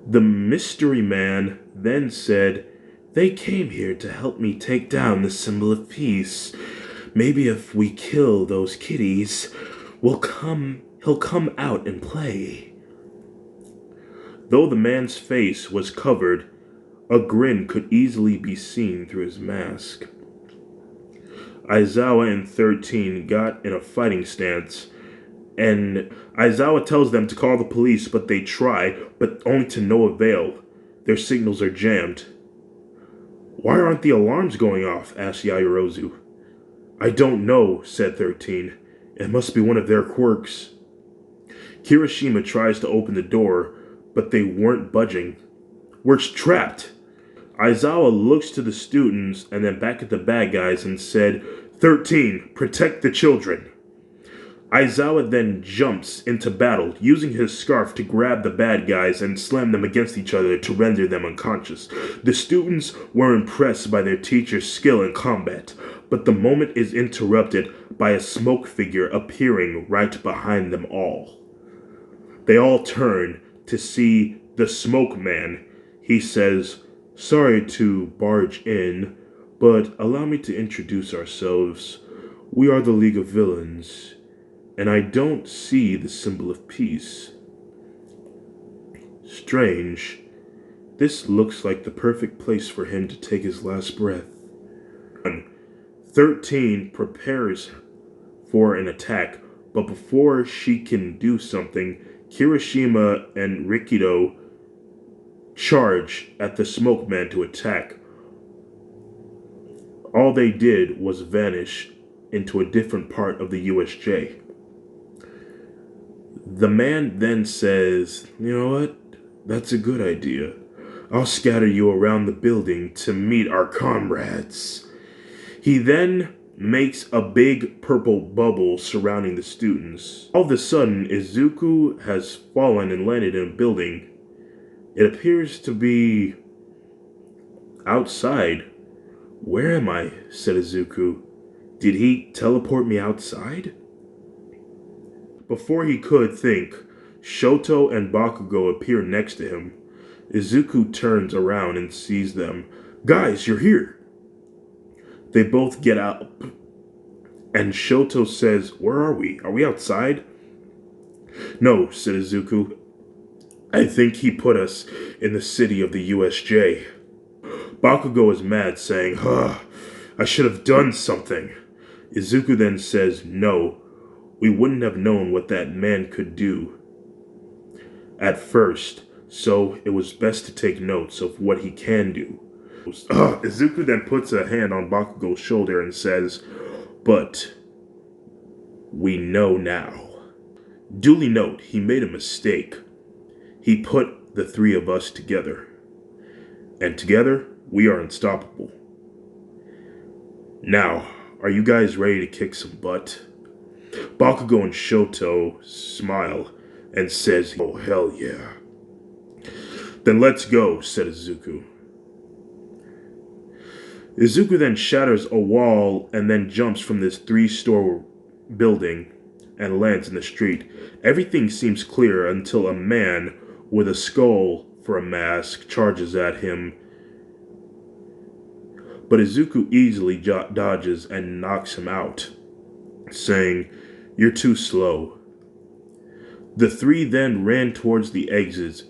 The mystery man then said, "They came here to help me take down the symbol of peace. Maybe if we kill those kitties, he'll come out and play." Though the man's face was covered, a grin could easily be seen through his mask. Aizawa and 13 got in a fighting stance, and Aizawa tells them to call the police, but they try, but only to no avail. Their signals are jammed. "Why aren't the alarms going off?" asked Yaoyorozu. "I don't know," said 13. "It must be one of their quirks." Kirishima tries to open the door, but they weren't budging. "We're trapped." Aizawa looks to the students and then back at the bad guys and said, 13, protect the children." Aizawa then jumps into battle, using his scarf to grab the bad guys and slam them against each other to render them unconscious. The students were impressed by their teacher's skill in combat, but the moment is interrupted by a smoke figure appearing right behind them all. They all turn to see the smoke man. He says, "Sorry to barge in, but allow me to introduce ourselves. We are the League of Villains, and I don't see the symbol of peace." Strange. This looks like the perfect place for him to take his last breath. 13 prepares for an attack, but before she can do something, Kirishima and Rikido charge at the smoke man to attack. All they did was vanish into a different part of the USJ. The man then says, "You know what? That's a good idea. I'll scatter you around the building to meet our comrades." He then makes a big purple bubble surrounding the students. All of a sudden, Izuku has fallen and landed in a building. It appears to be outside. Where am I? Said Izuku. Did he teleport me outside? Before he could think, Shoto and Bakugo appear next to him. Izuku turns around and sees them. Guys, you're here! They both get up, and Shoto says, Where are we? Are we outside? No, said Izuku. I think he put us in the city of the USJ. Bakugo is mad, saying, I should have done something. Izuku then says, No, we wouldn't have known what that man could do at first, so it was best to take notes of what he can do. Izuku then puts a hand on Bakugo's shoulder and says, But we know now. Duly note, he made a mistake. He put the three of us together. And together, we are unstoppable. Now, are you guys ready to kick some butt? Bakugo and Shoto smile and says, Oh, hell yeah. Then let's go, said Izuku. Izuku then shatters a wall and then jumps from this 3-story building and lands in the street. Everything seems clear until a man with a skull for a mask charges at him. But Izuku easily dodges and knocks him out, saying, You're too slow. The three then ran towards the exits.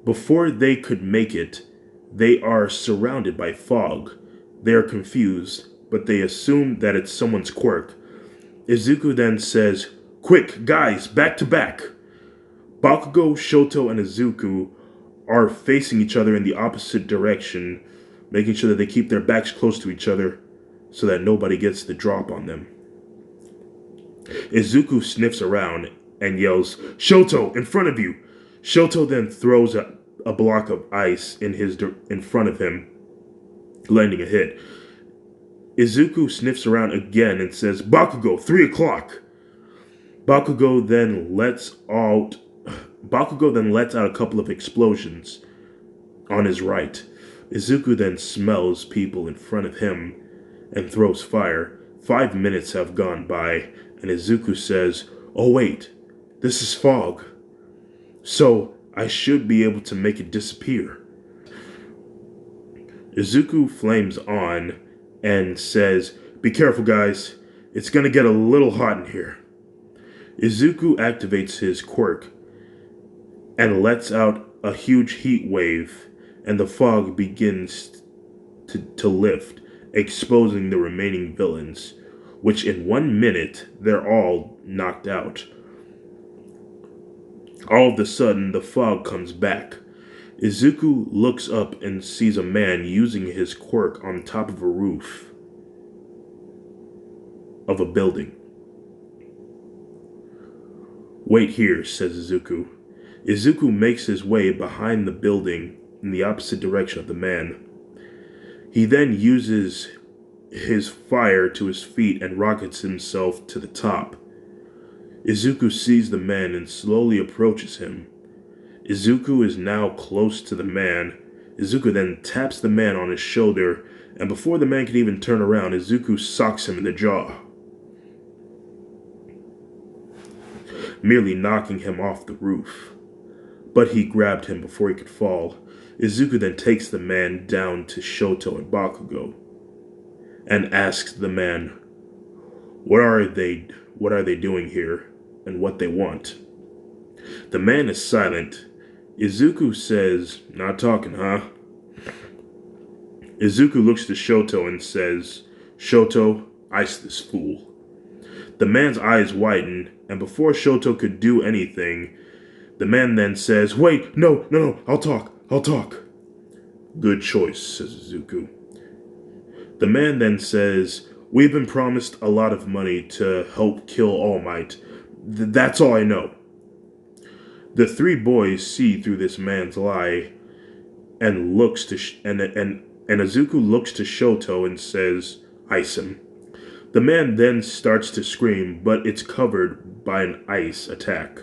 Before they could make it, they are surrounded by fog. They are confused, but they assume that it's someone's quirk. Izuku then says, Quick, guys, back to back. Bakugo, Shoto, and Izuku are facing each other in the opposite direction, making sure that they keep their backs close to each other so that nobody gets the drop on them. Izuku sniffs around and yells, Shoto, in front of you! Shoto then throws a block of ice in front of him, landing a hit. Izuku sniffs around again and says, Bakugo, 3 o'clock! Bakugo then lets out a couple of explosions on his right. Izuku then smells people in front of him and throws fire. 5 minutes have gone by, and Izuku says, Oh wait, this is fog. So I should be able to make it disappear. Izuku flames on and says, Be careful guys, it's gonna get a little hot in here. Izuku activates his quirk and lets out a huge heat wave, and the fog begins to lift, exposing the remaining villains, which in 1 minute they're all knocked out. All of a sudden, the fog comes back. Izuku looks up and sees a man using his quirk on top of a roof of a building. Wait here, says Izuku. Izuku makes his way behind the building in the opposite direction of the man. He then uses his fire to his feet and rockets himself to the top. Izuku sees the man and slowly approaches him. Izuku is now close to the man. Izuku then taps the man on his shoulder, and before the man can even turn around, Izuku socks him in the jaw, merely knocking him off the roof. But he grabbed him before he could fall. Izuku then takes the man down to Shoto and Bakugo and asks the man, What are they doing here and what they want? The man is silent. Izuku says, Not talking, huh? Izuku looks to Shoto and says, Shoto, ice this fool. The man's eyes widen, and before Shoto could do anything, the man then says, Wait, no, I'll talk. Good choice, says Izuku. The man then says, We've been promised a lot of money to help kill All Might. That's all I know. The three boys see through this man's lie and Izuku looks to Shoto and says, Ice him. The man then starts to scream, but it's covered by an ice attack.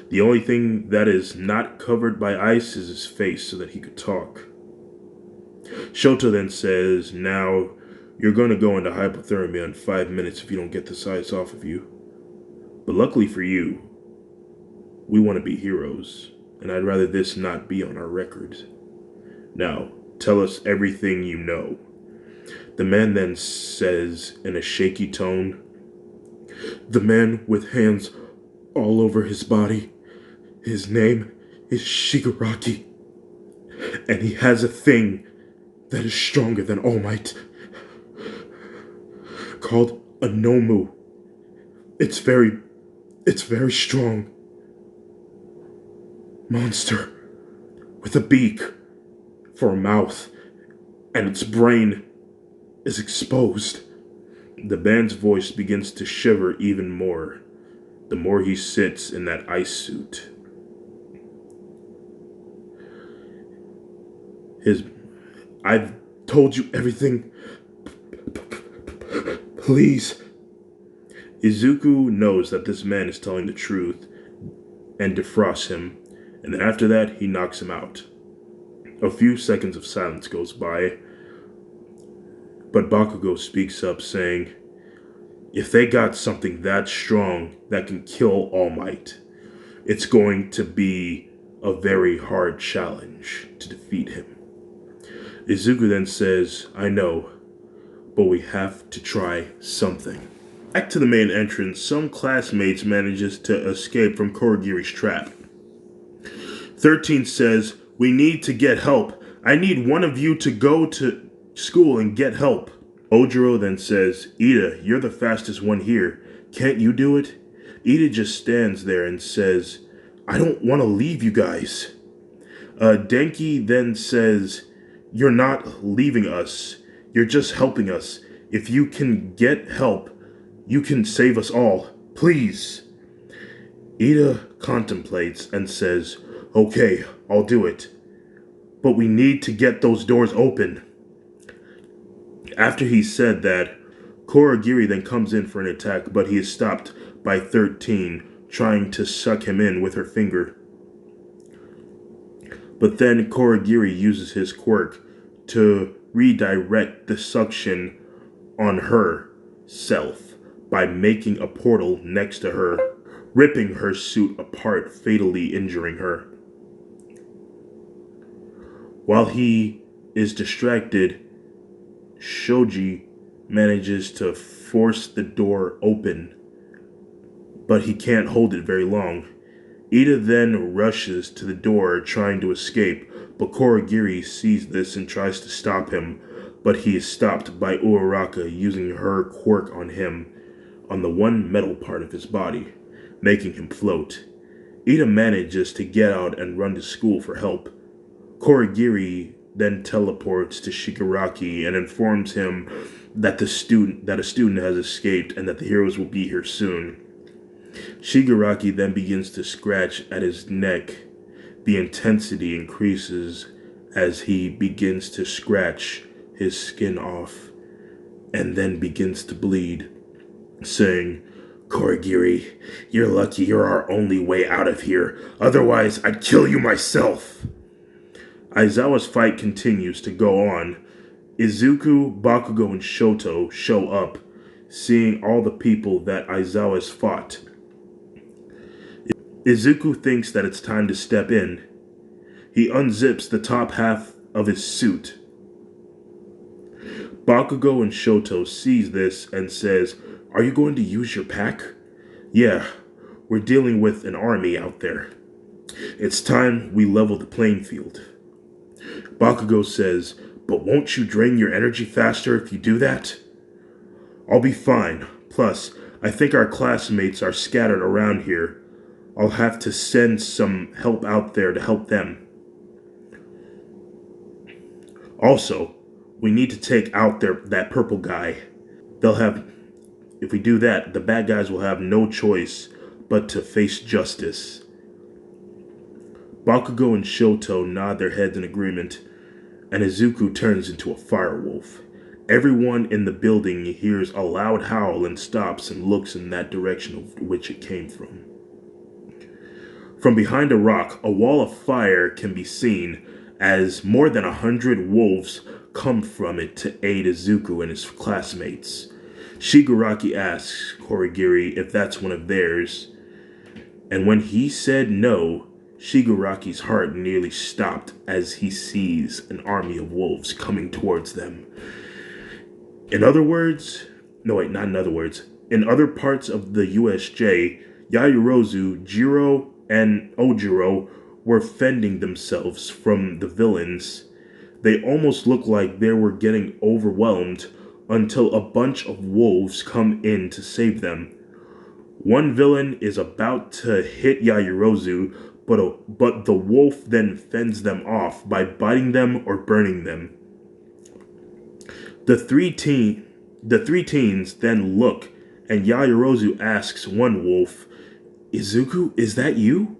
The only thing that is not covered by ice is his face so that he could talk. Shoto then says, "Now, you're going to go into hypothermia in 5 minutes if you don't get this ice off of you. But luckily for you, we want to be heroes, and I'd rather this not be on our record. Now, tell us everything you know." The man then says in a shaky tone, "The man with hands all over his body, his name is Shigaraki, and he has a thing that is stronger than All Might, called a Nomu. It's very strong. Monster with a beak for a mouth, and its brain is exposed." The man's voice begins to shiver even more the more he sits in that ice suit. "I've told you everything. Please." Izuku knows that this man is telling the truth and defrosts him, and then after that, he knocks him out. A few seconds of silence goes by, but Bakugo speaks up saying, "If they got something that strong that can kill All Might, it's going to be a very hard challenge to defeat him." Izuku then says, "I know, but we have to try something." Back to the main entrance, some classmates manages to escape from Korogiri's trap. 13 says, "We need to get help. I need one of you to go to school and get help." Ojiro then says, "Ida, you're the fastest one here. Can't you do it?" Ida just stands there and says, "I don't want to leave you guys." Denki then says, "You're not leaving us. You're just helping us. If you can get help, you can save us all. Please." Ida contemplates and says, "Okay, I'll do it. But we need to get those doors open." After he said that, Korogiri then comes in for an attack, but he is stopped by 13, trying to suck him in with her finger. But then Korogiri uses his quirk to redirect the suction on herself by making a portal next to her, ripping her suit apart, fatally injuring her. While he is distracted, Shoji manages to force the door open, but he can't hold it very long. Ida then rushes to the door trying to escape, but Korogiri sees this and tries to stop him, but he is stopped by Uraraka using her quirk on him, on the one metal part of his body, making him float. Ida manages to get out and run to school for help. Korogiri then teleports to Shigaraki and informs him that a student has escaped and that the heroes will be here soon. Shigaraki then begins to scratch at his neck. The intensity increases as he begins to scratch his skin off and then begins to bleed, saying, "Korogiri, you're lucky you're our only way out of here. Otherwise, I'd kill you myself." Aizawa's fight continues to go on. Izuku, Bakugo, and Shoto show up, seeing all the people that Aizawa's fought. Izuku thinks that it's time to step in. He unzips the top half of his suit. Bakugo and Shoto sees this and says, "Are you going to use your pack?" "Yeah, we're dealing with an army out there. It's time we level the playing field." Bakugo says, "But won't you drain your energy faster if you do that?" "I'll be fine. Plus, I think our classmates are scattered around here. I'll have to send some help out there to help them. Also, we need to take out that purple guy. If we do that, the bad guys will have no choice but to face justice." Bakugo and Shoto nod their heads in agreement, and Izuku turns into a firewolf. Everyone in the building hears a loud howl and stops and looks in that direction of which it came from. From behind a rock, a wall of fire can be seen as more than 100 wolves come from it to aid Izuku and his classmates. Shigaraki asks Korigiri if that's one of theirs, and when he said no, Shigaraki's heart nearly stopped as he sees an army of wolves coming towards them. In other words, no wait, not in other words, in other parts of the USJ, Yaoyorozu, Jiro, and Ojiro were fending themselves from the villains. They almost looked like they were getting overwhelmed until a bunch of wolves come in to save them. One villain is about to hit Yaoyorozu, but the wolf then fends them off by biting them or burning them. The three teens then look, and Yaoyorozu asks one wolf, "Izuku, is that you?"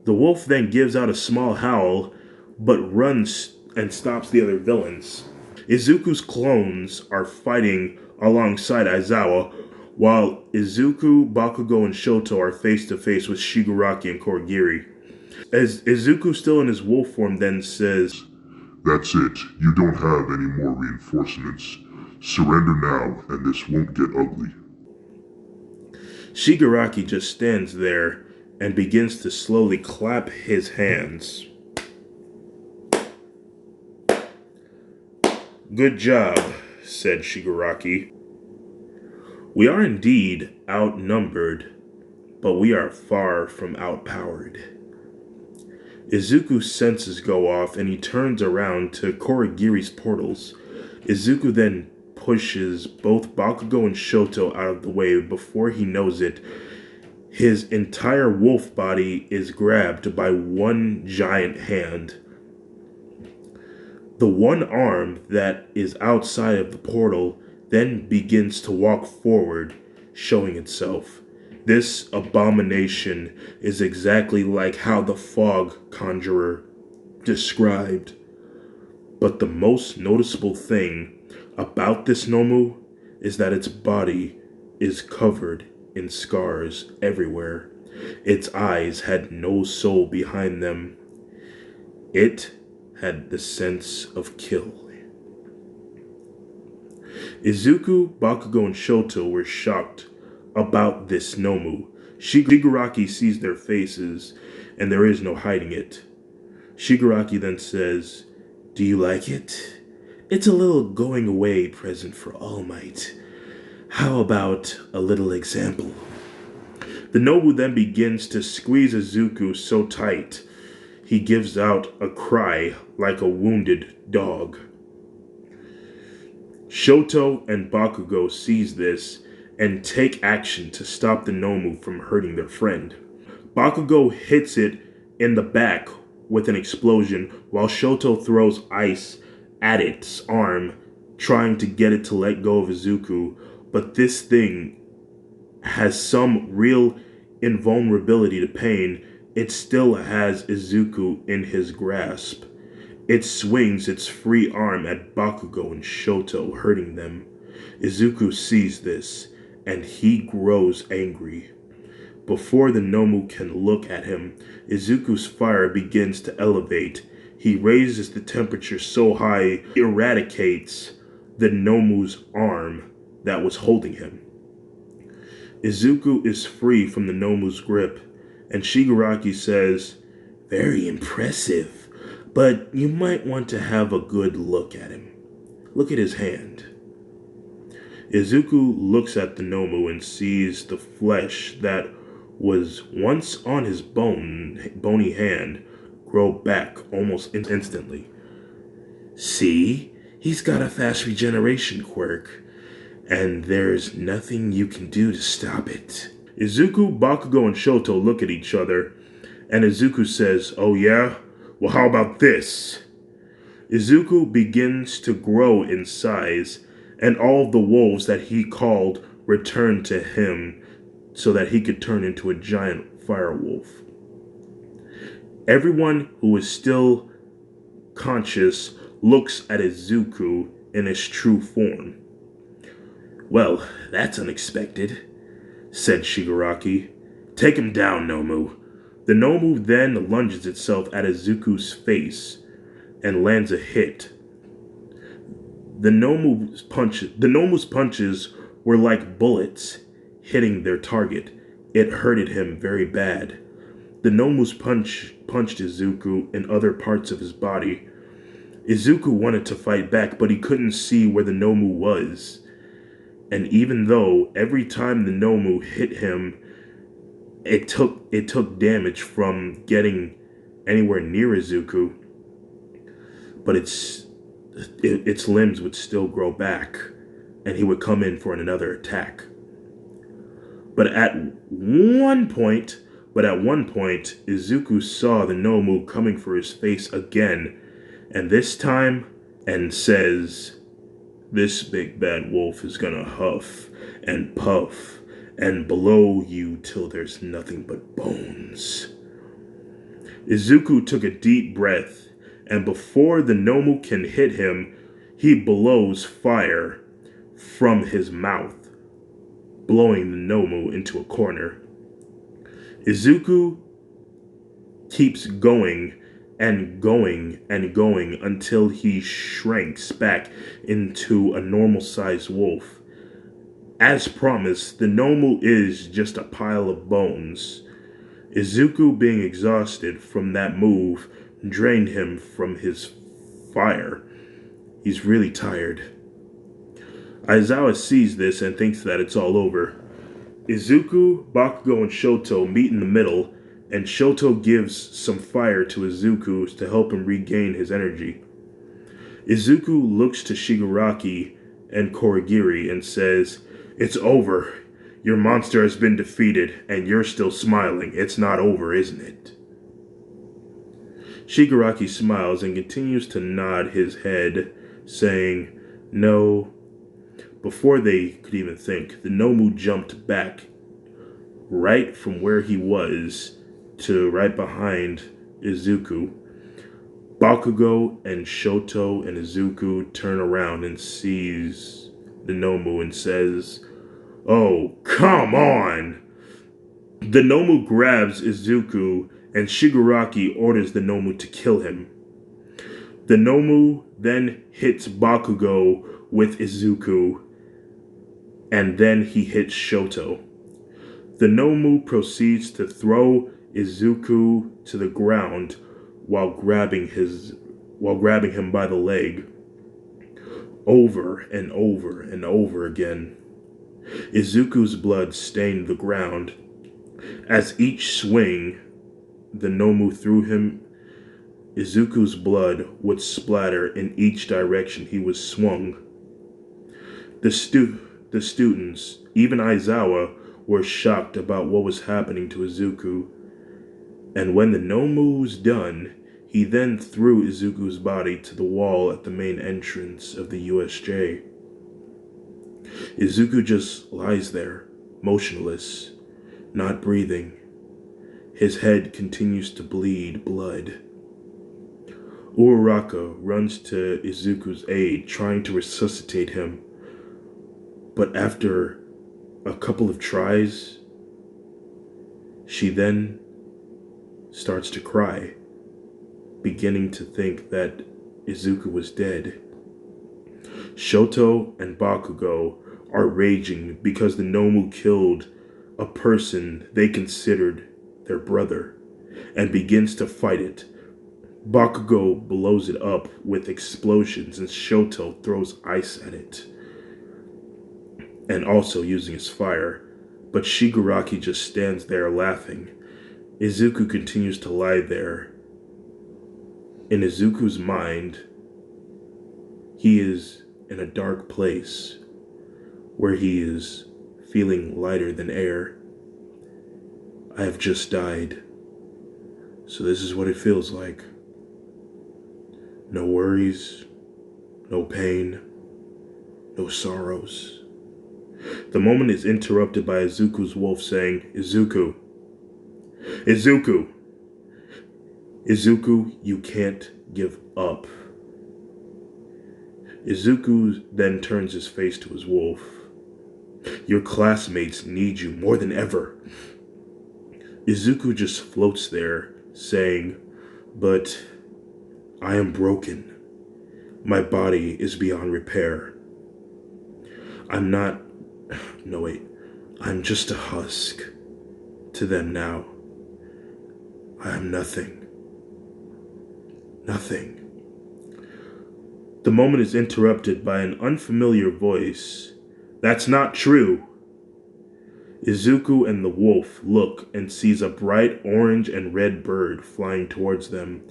The wolf then gives out a small howl, but runs and stops the other villains. Izuku's clones are fighting alongside Aizawa, while Izuku, Bakugo, and Shoto are face to face with Shigaraki and Korigiri. As Izuku, still in his wolf form, then says, That's it. You don't have any more reinforcements. Surrender now, and this won't get ugly. Shigaraki just stands there and begins to slowly clap his hands. "Good job," said Shigaraki. "We are indeed outnumbered, but we are far from outpowered." Izuku's senses go off and he turns around to Korigiri's portals. Izuku then pushes both Bakugo and Shoto out of the way. Before he knows it, his entire wolf body is grabbed by one giant hand. The one arm that is outside of the portal then begins to walk forward, showing itself. This abomination is exactly like how the fog conjurer described. But the most noticeable thing about this Nomu is that its body is covered in scars everywhere. Its eyes had no soul behind them. It had the sense of kill. Izuku, Bakugo, and Shoto were shocked about this Nomu. Shigaraki sees their faces, and there is no hiding it. Shigaraki then says, "Do you like it? It's a little going away present for All Might. How about a little example?" The Nobu then begins to squeeze Izuku so tight, he gives out a cry like a wounded dog. Shoto and Bakugo seize this and take action to stop the Nomu from hurting their friend. Bakugo hits it in the back with an explosion while Shoto throws ice at its arm, trying to get it to let go of Izuku, but this thing has some real invulnerability to pain. It still has Izuku in his grasp. It swings its free arm at Bakugo and Shoto, hurting them. Izuku sees this, and he grows angry. Before the Nomu can look at him, Izuku's fire begins to elevate. He raises the temperature so high, he eradicates the Nomu's arm that was holding him. Izuku is free from the Nomu's grip, and Shigaraki says, "Very impressive. But you might want to have a good look at him. Look at his hand." Izuku looks at the Nomu and sees the flesh that was once on his bony hand grow back almost instantly. "See? He's got a fast regeneration quirk, and there's nothing you can do to stop it." Izuku, Bakugo, and Shoto look at each other, and Izuku says, "Oh yeah? Well, how about this?" Izuku begins to grow in size, and all of the wolves that he called return to him so that he could turn into a giant fire wolf. Everyone who is still conscious looks at Izuku in his true form. "Well, that's unexpected," said Shigaraki. "Take him down, Nomu. The Nomu then lunges itself at Izuku's face and lands a hit. The Nomu's punches were like bullets hitting their target. It hurted him very bad. The Nomu's punched Izuku in other parts of his body. Izuku wanted to fight back, but he couldn't see where the Nomu was. And even though every time the Nomu hit him, it took damage from getting anywhere near Izuku, but its limbs would still grow back, and he would come in for another attack. But at one point, Izuku saw the Nomu coming for his face again, and this time, and says, "This big bad wolf is gonna huff and puff and blow you till there's nothing but bones." Izuku took a deep breath, and before the Nomu can hit him, he blows fire from his mouth, blowing the Nomu into a corner. Izuku keeps going and going and going until he shrinks back into a normal-sized wolf. As promised, the Nomu is just a pile of bones. Izuku, being exhausted from that move, drained him from his fire. He's really tired. Aizawa sees this and thinks that it's all over. Izuku, Bakugo, and Shoto meet in the middle, and Shoto gives some fire to Izuku to help him regain his energy. Izuku looks to Shigaraki and Korigiri and says, "It's over. Your monster has been defeated, and you're still smiling. It's not over, isn't it?" Shigaraki smiles and continues to nod his head, saying, "No." Before they could even think, the Nomu jumped back right from where he was to right behind Izuku. Bakugo and Shoto and Izuku turn around and sees the Nomu and says, "Oh, come on!" The Nomu grabs Izuku and Shigaraki orders the Nomu to kill him. The Nomu then hits Bakugo with Izuku, and then he hits Shoto. The Nomu proceeds to throw Izuku to the ground while grabbing him by the leg over and over and over again. Izuku's blood stained the ground. As each swing the Nomu threw him, Izuku's blood would splatter in each direction he was swung. The students, even Aizawa, were shocked about what was happening to Izuku. And when the Nomu was done, he then threw Izuku's body to the wall at the main entrance of the USJ. Izuku just lies there, motionless, not breathing. His head continues to bleed blood. Uraraka runs to Izuku's aid, trying to resuscitate him. But after a couple of tries, she then starts to cry, beginning to think that Izuku was dead. Shoto and Bakugo are raging because the Nomu killed a person they considered their brother and begins to fight it. Bakugo blows it up with explosions and Shoto throws ice at it, and also using his fire, but Shigaraki just stands there laughing. Izuku continues to lie there. In Izuku's mind, he is in a dark place where he is feeling lighter than air. I have just died, so this is what it feels like. No worries, no pain, no sorrows. The moment is interrupted by Izuku's wolf saying, "Izuku! Izuku! Izuku, you can't give up." Izuku then turns his face to his wolf. "Your classmates need you more than ever." Izuku just floats there, saying, "But I am broken. My body is beyond repair. I'm not. No, wait. I'm just a husk to them now. I am nothing. Nothing." The moment is interrupted by an unfamiliar voice. "That's not true." Izuku and the wolf look and sees a bright orange and red bird flying towards them.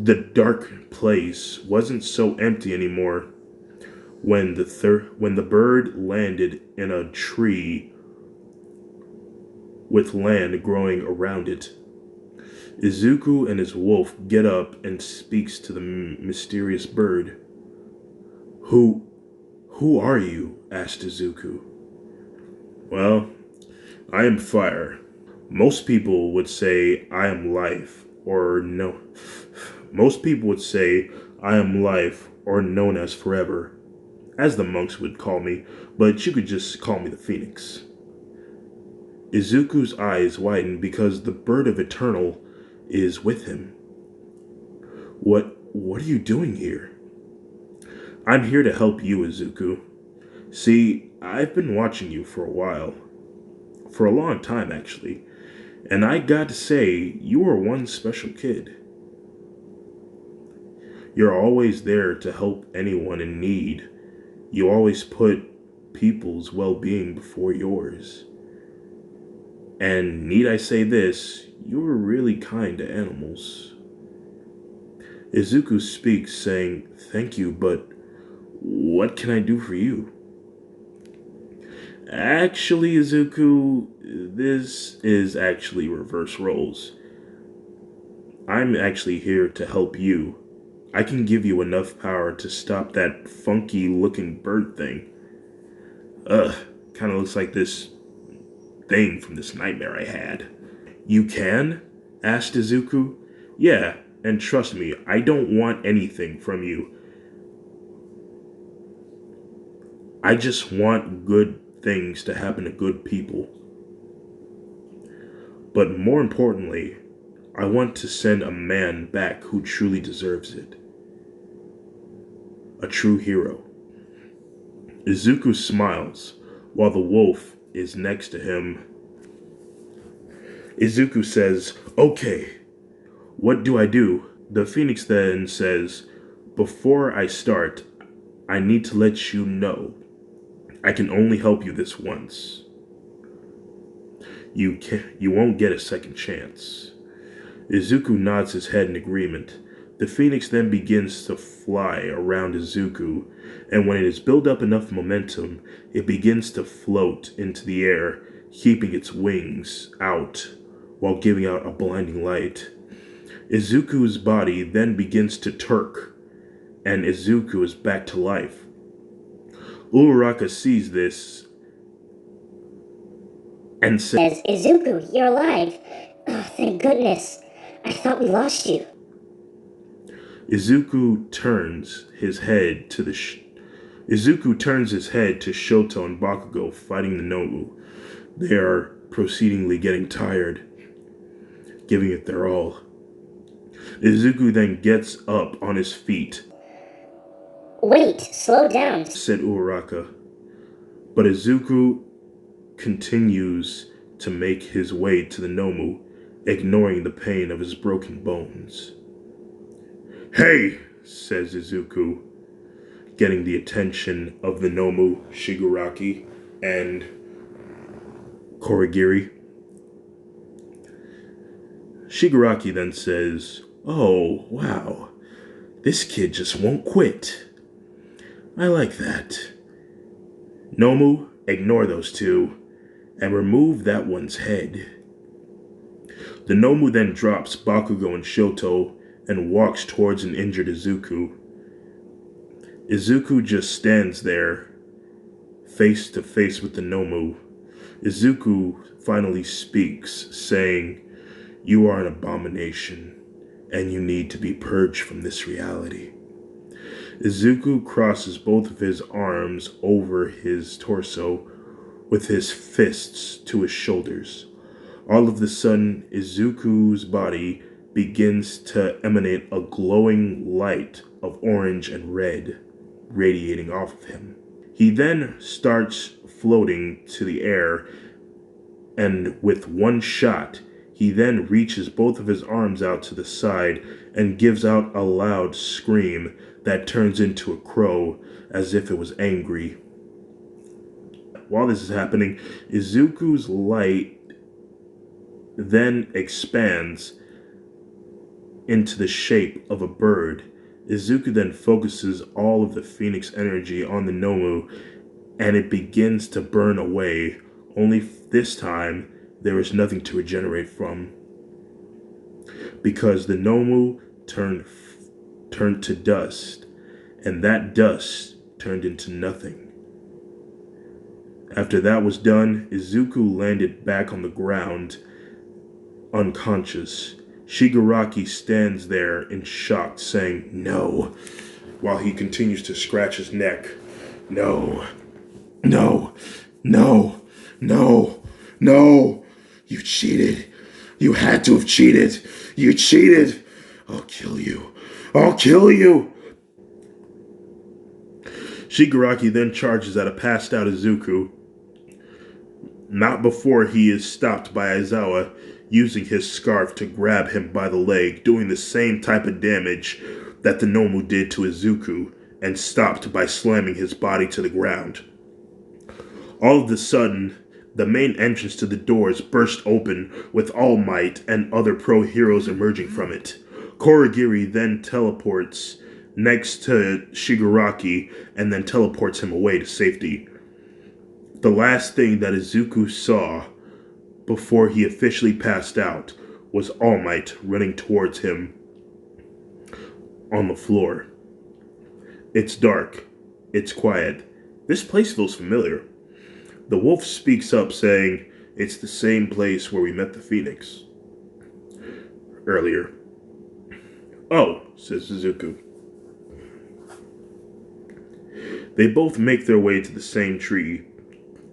The dark place wasn't so empty anymore when the bird landed in a tree with land growing around it. Izuku and his wolf get up and speaks to the mysterious bird. Who who are you?" asked Izuku. "Well, I am fire. Most people would say I am life, or no. Most people would say I am life, or known as forever, as the monks would call me, but you could just call me the Phoenix." Izuku's eyes widen because the bird of eternal is with him. What are you doing here?" "I'm here to help you, Izuku. See, I've been watching you for a while. For a long time, actually. And I got to say, you are one special kid. You're always there to help anyone in need. You always put people's well-being before yours. And need I say this, you were really kind to animals." Izuku speaks, saying, "Thank you, but what can I do for you?" "Actually, Izuku, this is actually reverse roles. I'm actually here to help you. I can give you enough power to stop that funky looking bird thing. Ugh, kind of looks like this thing from this nightmare I had." "You can?" asked Izuku. "Yeah, and trust me, I don't want anything from you. I just want good things to happen to good people. But more importantly, I want to send a man back who truly deserves it. A true hero." Izuku smiles while the wolf is next to him. Izuku says, "Okay, what do I do?" The Phoenix then says, "Before I start, I need to let you know I can only help you this once. You won't get a second chance." Izuku nods his head in agreement. The Phoenix then begins to fly around Izuku, and when it has built up enough momentum, it begins to float into the air, keeping its wings out while giving out a blinding light. Izuku's body then begins to turk, and Izuku is back to life. Uraraka sees this and says, "Izuku, you're alive. Oh, thank goodness. I thought we lost you." Izuku turns his head to Shoto and Bakugo fighting the Nomu. They are proceedingly getting tired, giving it their all. Izuku then gets up on his feet, "Wait, slow down." said Uraraka. But Izuku continues to make his way to the Nomu, ignoring the pain of his broken bones. "Hey," says Izuku, getting the attention of the Nomu, Shigaraki, and Korigiri. Shigaraki then says, "Oh, wow, this kid just won't quit. I like that. Nomu, ignore those two, and remove that one's head." The Nomu then drops Bakugo and Shoto and walks towards an injured Izuku. Izuku just stands there, face to face with the Nomu. Izuku finally speaks, saying, "You are an abomination, and you need to be purged from this reality." Izuku crosses both of his arms over his torso with his fists to his shoulders. All of a sudden, Izuku's body begins to emanate a glowing light of orange and red radiating off of him. He then starts floating to the air, and with one shot, he then reaches both of his arms out to the side and gives out a loud scream that turns into a crow as if it was angry. While this is happening, Izuku's light then expands into the shape of a bird. Izuku then focuses all of the Phoenix energy on the Nomu, and it begins to burn away, only this time there is nothing to regenerate from. Because the Nomu turned to dust, and that dust turned into nothing. After that was done, Izuku landed back on the ground, unconscious. Shigaraki stands there in shock, saying, "No," while he continues to scratch his neck. "No, no, no, no, no. You cheated. You had to have cheated. You cheated. I'll kill you. I'll kill you." Shigaraki then charges at a passed out Izuku, not before he is stopped by Aizawa, using his scarf to grab him by the leg, doing the same type of damage that the Nomu did to Izuku, and stopped by slamming his body to the ground. All of a sudden, the main entrance to the doors burst open with All Might and other pro heroes emerging from it. Korogiri then teleports next to Shigaraki and then teleports him away to safety. The last thing that Izuku saw before he officially passed out was All Might running towards him on the floor. It's dark. It's quiet. This place feels familiar. The wolf speaks up, saying, "It's the same place where we met the Phoenix earlier." "Oh," says Izuku. They both make their way to the same tree,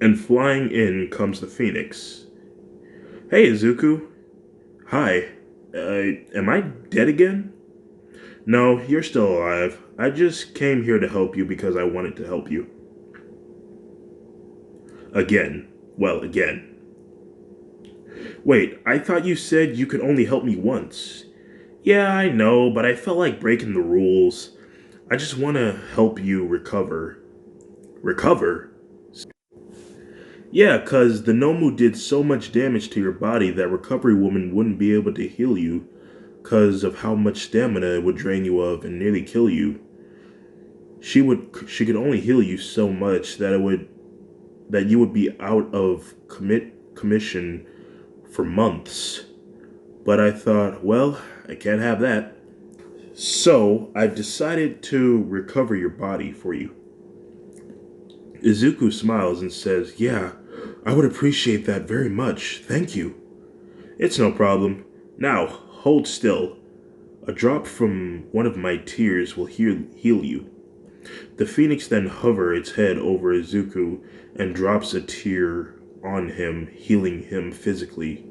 and flying in comes the Phoenix. "Hey, Izuku." "Hi. Am I dead again?" "No, you're still alive. I just came here to help you because I wanted to help you." Again. Well, again. "Wait, I thought you said you could only help me once." "Yeah, I know, but I felt like breaking the rules. I just want to help you recover." "Recover?" "Yeah, 'cause the Nomu did so much damage to your body that Recovery Woman wouldn't be able to heal you 'cause of how much stamina it would drain you of and nearly kill you. She could only heal you so much that you would be out of commission for months. But I thought, well, I can't have that. So I've decided to recover your body for you." Izuku smiles and says, "Yeah, I would appreciate that very much. Thank you." "It's no problem. Now, hold still. A drop from one of my tears will heal you." The Phoenix then hovers its head over Izuku and drops a tear on him, healing him physically.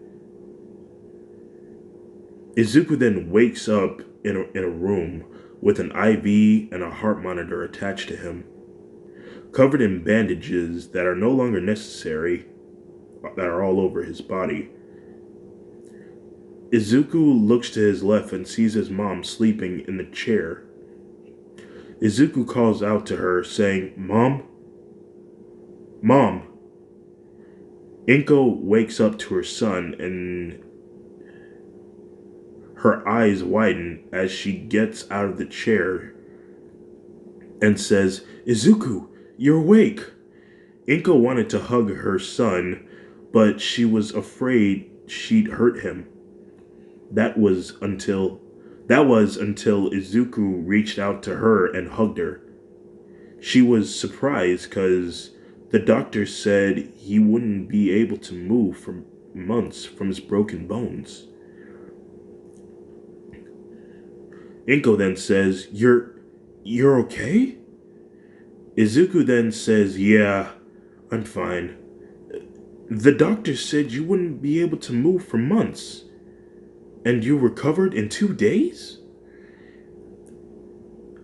Izuku then wakes up in a room with an IV and a heart monitor attached to him, covered in bandages that are no longer necessary, that are all over his body. Izuku looks to his left and sees his mom sleeping in the chair. Izuku calls out to her, saying, "Mom? Mom!" Inko wakes up to her son, and her eyes widen as she gets out of the chair and says, "Izuku, you're awake." Inko wanted to hug her son, but she was afraid she'd hurt him. That was until Izuku reached out to her and hugged her. She was surprised because the doctor said he wouldn't be able to move for months from his broken bones. Inko then says, You're okay?" Izuku then says, "Yeah, I'm fine. The doctor said you wouldn't be able to move for months. And you recovered in 2 days?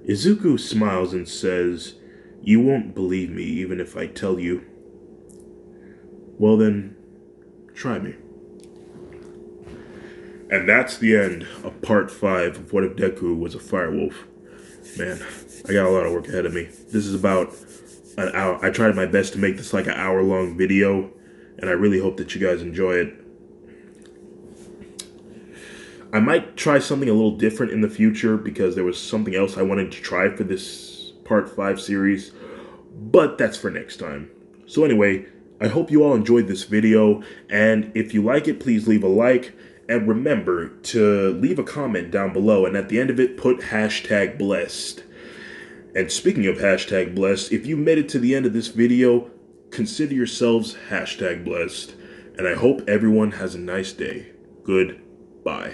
Izuku smiles and says, "You won't believe me even if I tell you." Well then, try me. And that's the end of part 5 of What If Deku Was a Firewolf. Man, I got a lot of work ahead of me. This is about an hour. I tried my best to make this like an hour-long video, and I really hope that you guys enjoy it. I might try something a little different in the future because there was something else I wanted to try for this part 5 series, but that's for next time. So anyway, I hope you all enjoyed this video, and if you like it, please leave a like, and remember to leave a comment down below, and at the end of it, put #blessed. And speaking of #blessed, if you made it to the end of this video, consider yourselves #blessed, and I hope everyone has a nice day. Goodbye.